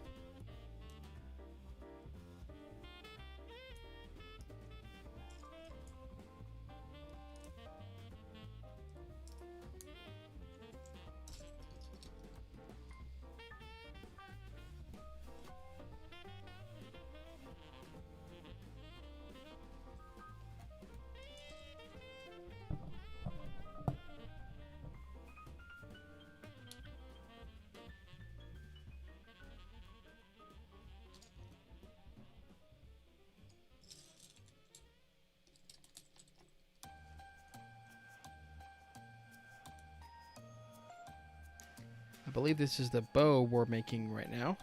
I believe this is the bow we're making right now.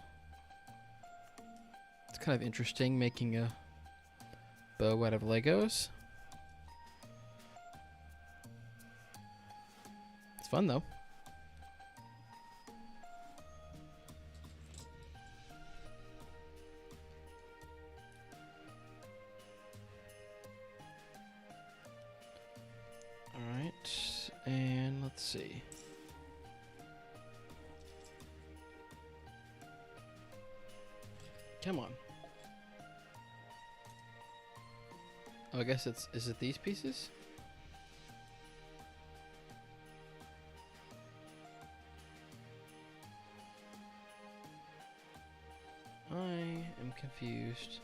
It's kind of interesting making a bow out of Legos. It's fun though. All right, and let's see. Come on. Oh, I guess is it these pieces? I am confused.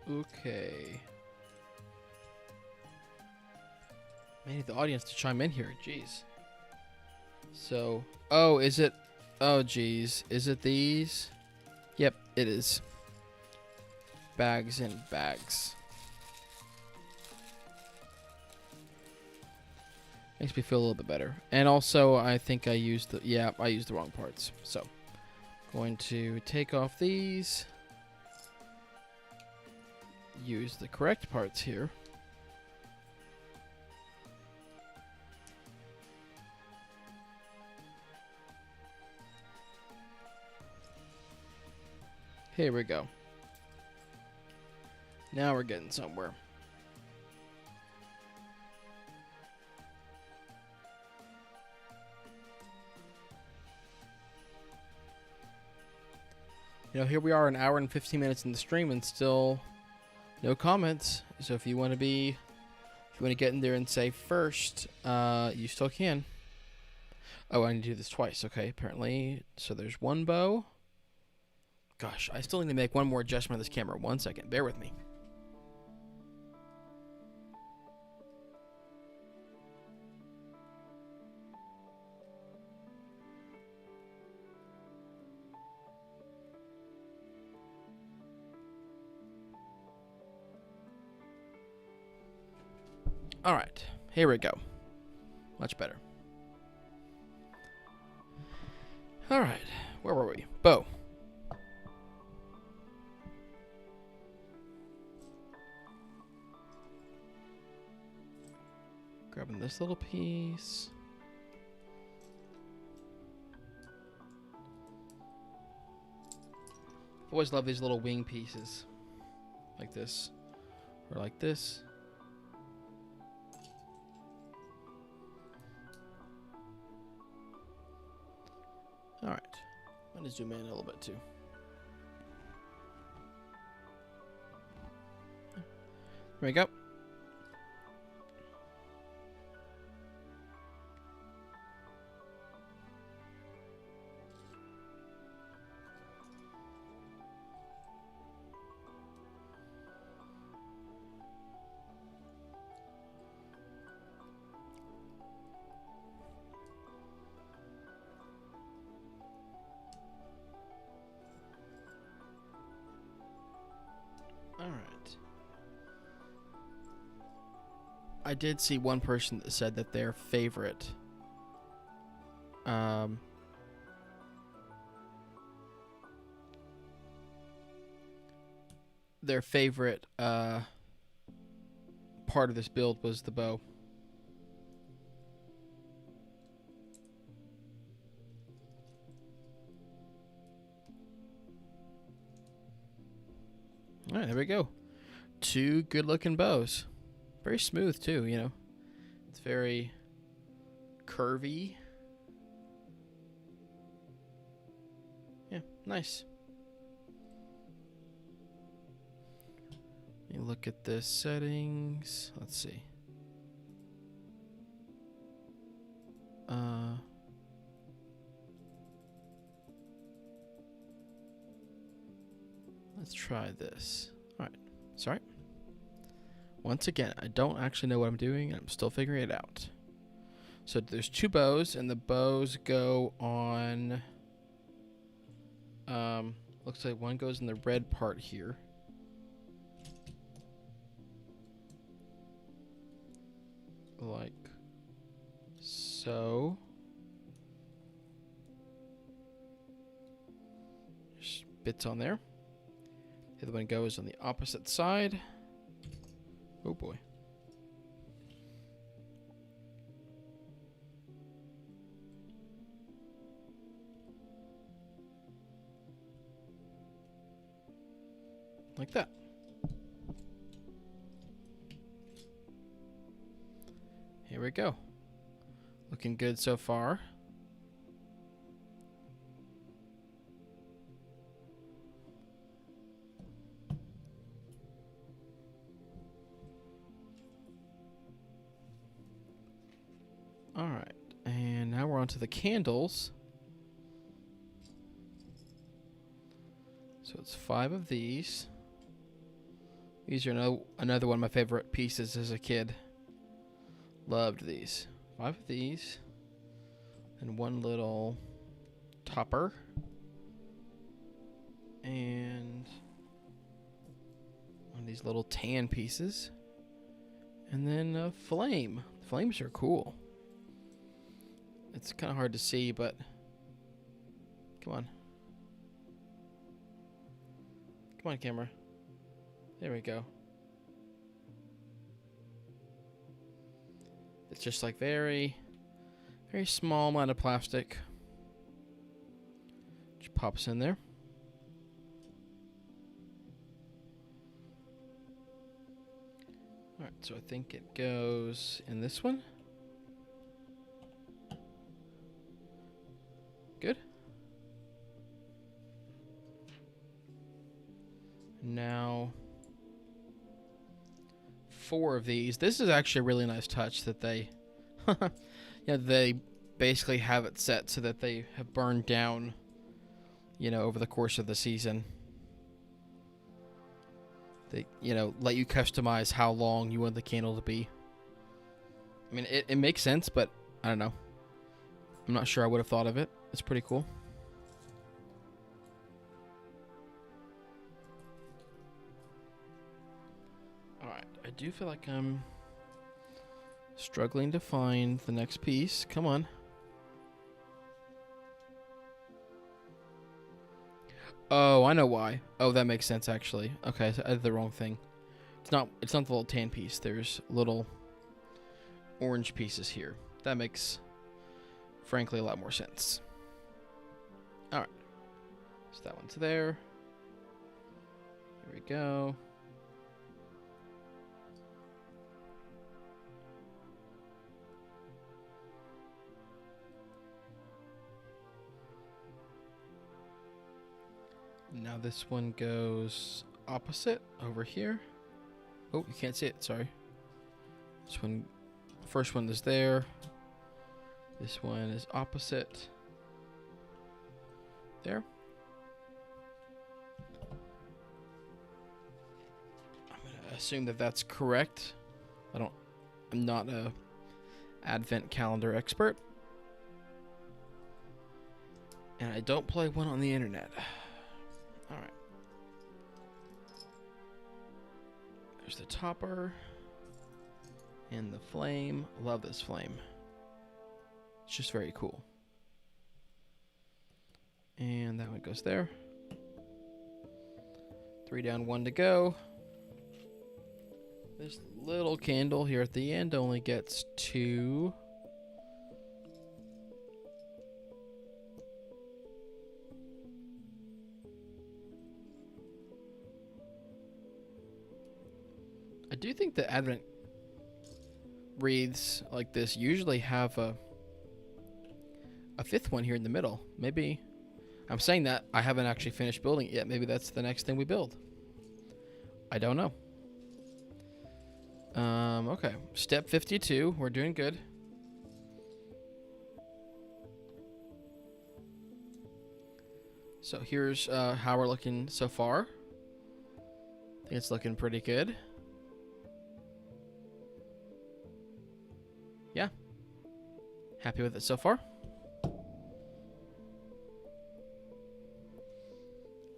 Okay. I need the audience to chime in here. Jeez. So, oh, is it? Oh, geez. Is it these? Yep, it is. Bags and bags. Makes me feel a little bit better. And also, I think I used the, yeah, I used the wrong parts. So, going to take off these. Use the correct parts here. Here we go. Now we're getting somewhere. You know, here we are an hour and 15 minutes in the stream and still no comments. So if you want to get in there and say first, you still can. Oh, I need to do this twice. Okay, apparently. So there's one bow. Gosh, I still need to make one more adjustment of this camera. 1 second. Bear with me. All right, here we go. Much better. All right, where were we? Bow. Grabbing this little piece. Always love these little wing pieces. Like this. Or like this. Alright. I'm going to zoom in a little bit too. There we go. Alright. I did see one person that said that their favorite part of this build was the bow. All right, there we go. 2 good-looking bows. Very smooth, too, you know. It's very curvy. Yeah, nice. Let me look at the settings. Let's see. Let's try this. All right. Sorry. Once again, I don't actually know what I'm doing, and I'm still figuring it out. So there's 2 bows, and the bows go on... looks like one goes in the red part here. Like so. There's bits on there. The other one goes on the opposite side. Oh boy. Like that. Here we go. Looking good so far. All right, and now we're on to the candles. So it's 5 of these. These are another one of my favorite pieces as a kid. Loved these. 5 of these. And 1 little topper. And 1 of these little tan pieces. And then a flame. Flames are cool. It's kind of hard to see, but come on. Come on, camera. There we go. It's just like very small amount of plastic. Which pops in there. Alright, so I think it goes in this one. Good. Now 4 of these. This is actually a really nice touch that they they basically have it set so that they have burned down, over the course of the season. They, let you customize how long you want the candle to be. I mean, it makes sense, but I don't know. I'm not sure I would have thought of it. It's pretty cool. Alright, I do feel like I'm Struggling to find the next piece. Come on. Oh, I know why. Oh, that makes sense actually. Okay, so I did the wrong thing. It's not the little tan piece. There's little orange pieces here. That makes, frankly, a lot more sense. Alright. So that one's there. Here we go. Now this one goes opposite over here. Oh, you can't see it, sorry. This one, first one is there. This one is opposite. There. I'm gonna assume that that's correct. I'm not a advent calendar expert. And I don't play one on the internet. Alright. There's the topper. And the flame. Love this flame. It's just very cool. And that one goes there. 3 down, 1 to go. This little candle here at the end only gets 2. I do think the Advent wreaths like this usually have a 5th one here in the middle. Maybe, I'm saying that, I haven't actually finished building it yet. Maybe that's the next thing we build. I don't know. Okay, step 52, we're doing good. So here's how we're looking so far. I think it's looking pretty good. Yeah. Happy with it so far.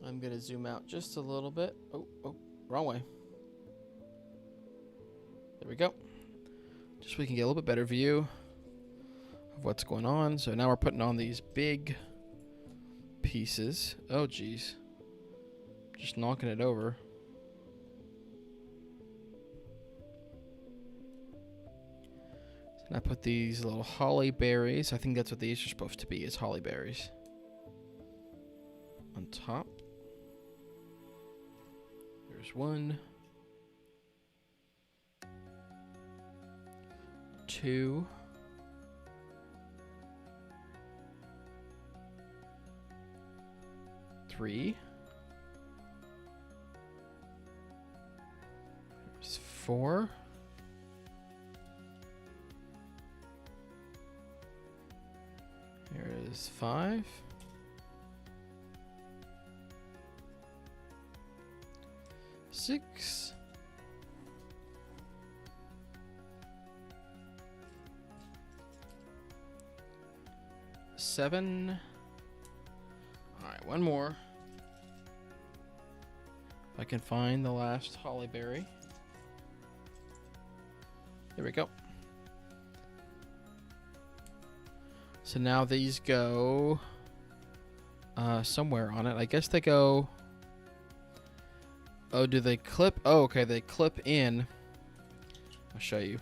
I'm going to zoom out just a little bit. Oh, wrong way. There we go. Just so we can get a little bit better view of what's going on. So now we're putting on these big pieces. Oh, geez. Just knocking it over. And I put these little holly berries. I think that's what these are supposed to be, is holly berries. On top. There's 1. 2. 3. There's 4. Here is 5. 6. 7. Alright, one more. If I can find the last holly berry. There we go. So now these go somewhere on it. I guess they go... Oh, do they clip? Oh, okay, they clip in. I'll show you.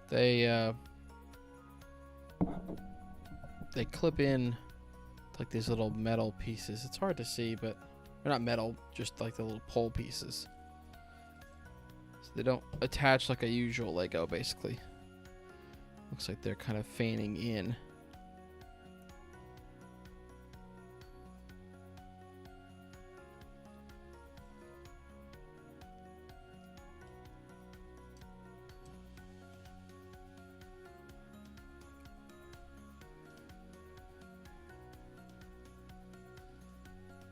They clip in like these little metal pieces. It's hard to see, but they're not metal, just like the little pole pieces. So they don't attach like a usual Lego, basically. Looks like they're kind of fanning in.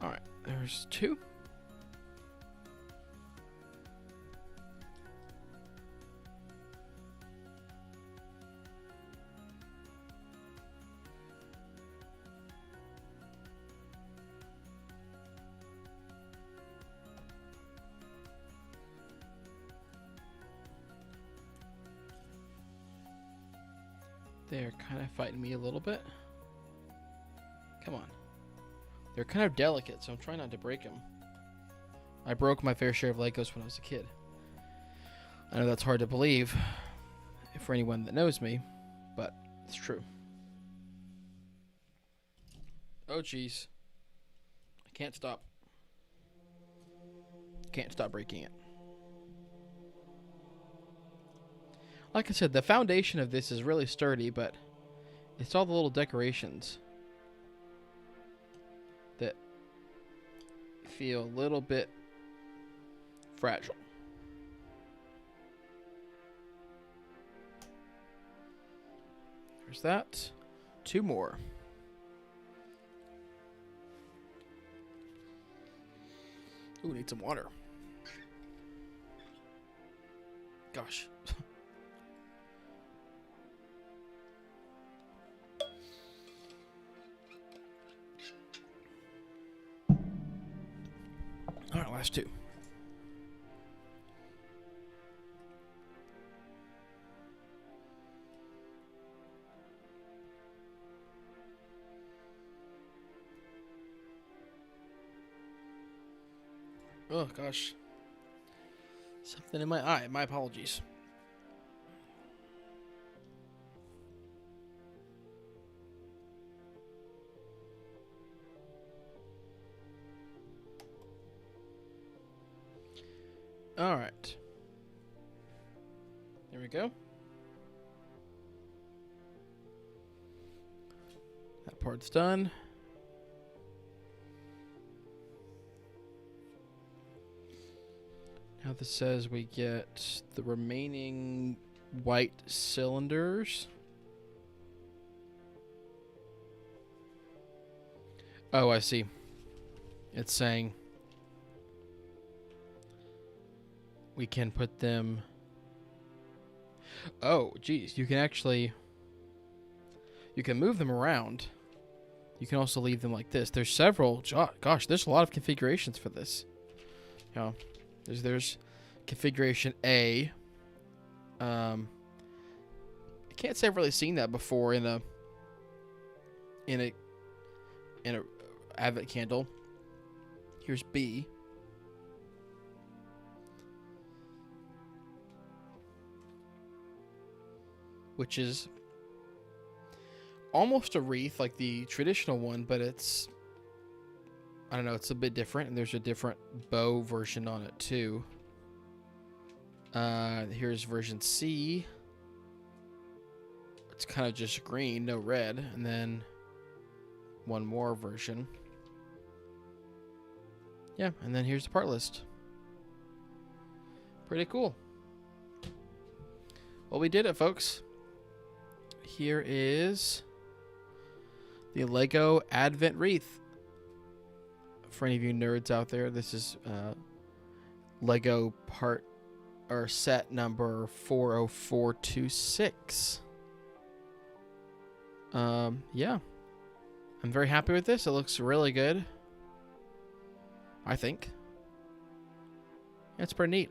Alright, there's 2. They're kind of fighting me a little bit. Come on. They're kind of delicate, so I'm trying not to break them. I broke my fair share of Legos when I was a kid. I know that's hard to believe for anyone that knows me, but it's true. Oh, jeez. I can't stop. Can't stop breaking it. Like I said, the foundation of this is really sturdy, but it's all the little decorations that feel a little bit fragile. There's that. 2 more. Ooh, need some water. Gosh. All right, last 2. Oh, gosh. Something in my eye. My apologies. All right. There we go. That part's done. Now this says we get the remaining white cylinders. Oh, I see. It's saying we can put them... Oh, geez. You can actually... You can move them around. You can also leave them like this. There's several... Gosh, there's a lot of configurations for this. You know, there's configuration A. I can't say I've really seen that before in a Advent candle. Here's B. Which is almost a wreath like the traditional one, but it's, I don't know, it's a bit different, and there's a different bow version on it too. Here's version C. It's kind of just green, no red, and then one more version. Yeah, and then here's the part list. Pretty cool. Well, we did it, folks. Here is the Lego Advent Wreath. For any of you nerds out there, this is Lego part or set number 40426. Yeah. I'm very happy with this. It looks really good, I think. It's pretty neat.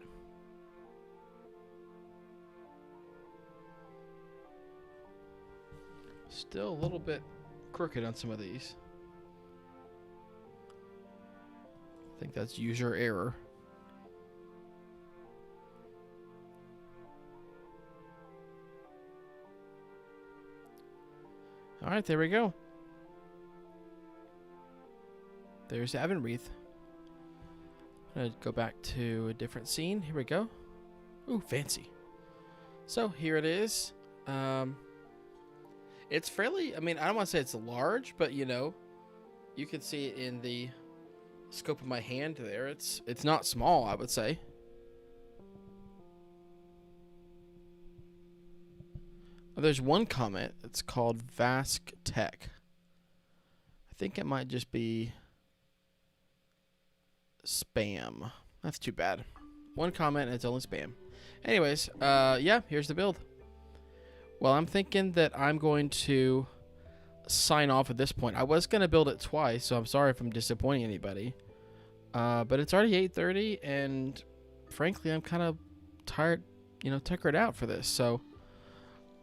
Still a little bit crooked on some of these. I think that's user error. All right, there we go. There's the Advent Wreath. I'm going to go back to a different scene. Here we go. Ooh, fancy. So here it is. It's fairly, I mean, I don't want to say it's large, but you know, you can see it in the scope of my hand there. It's not small, I would say. Oh, there's one comment. It's called Vask Tech. I think it might just be spam. That's too bad. One comment and it's only spam. Anyways, yeah, here's the build. Well, I'm thinking that I'm going to sign off at this point. I was going to build it twice, so I'm sorry if I'm disappointing anybody. But it's already 8:30, and frankly, I'm kind of tired, you know, tuckered out for this. So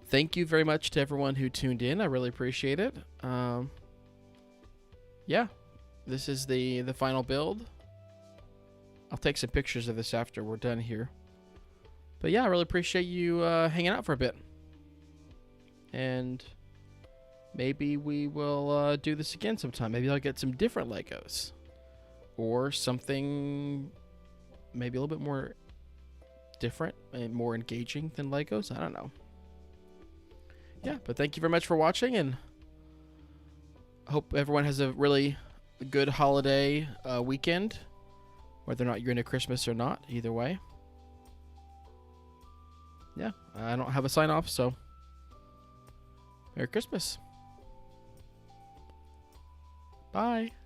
thank you very much to everyone who tuned in. I really appreciate it. Yeah, this is the final build. I'll take some pictures of this after we're done here. But yeah, I really appreciate you hanging out for a bit. And maybe we will do this again sometime. Maybe I'll get some different Legos. Or something maybe a little bit more different and more engaging than Legos. I don't know. Yeah, but thank you very much for watching, and I hope everyone has a really good holiday weekend, whether or not you're into Christmas or not. Either way. Yeah, I don't have a sign off, so Merry Christmas. Bye.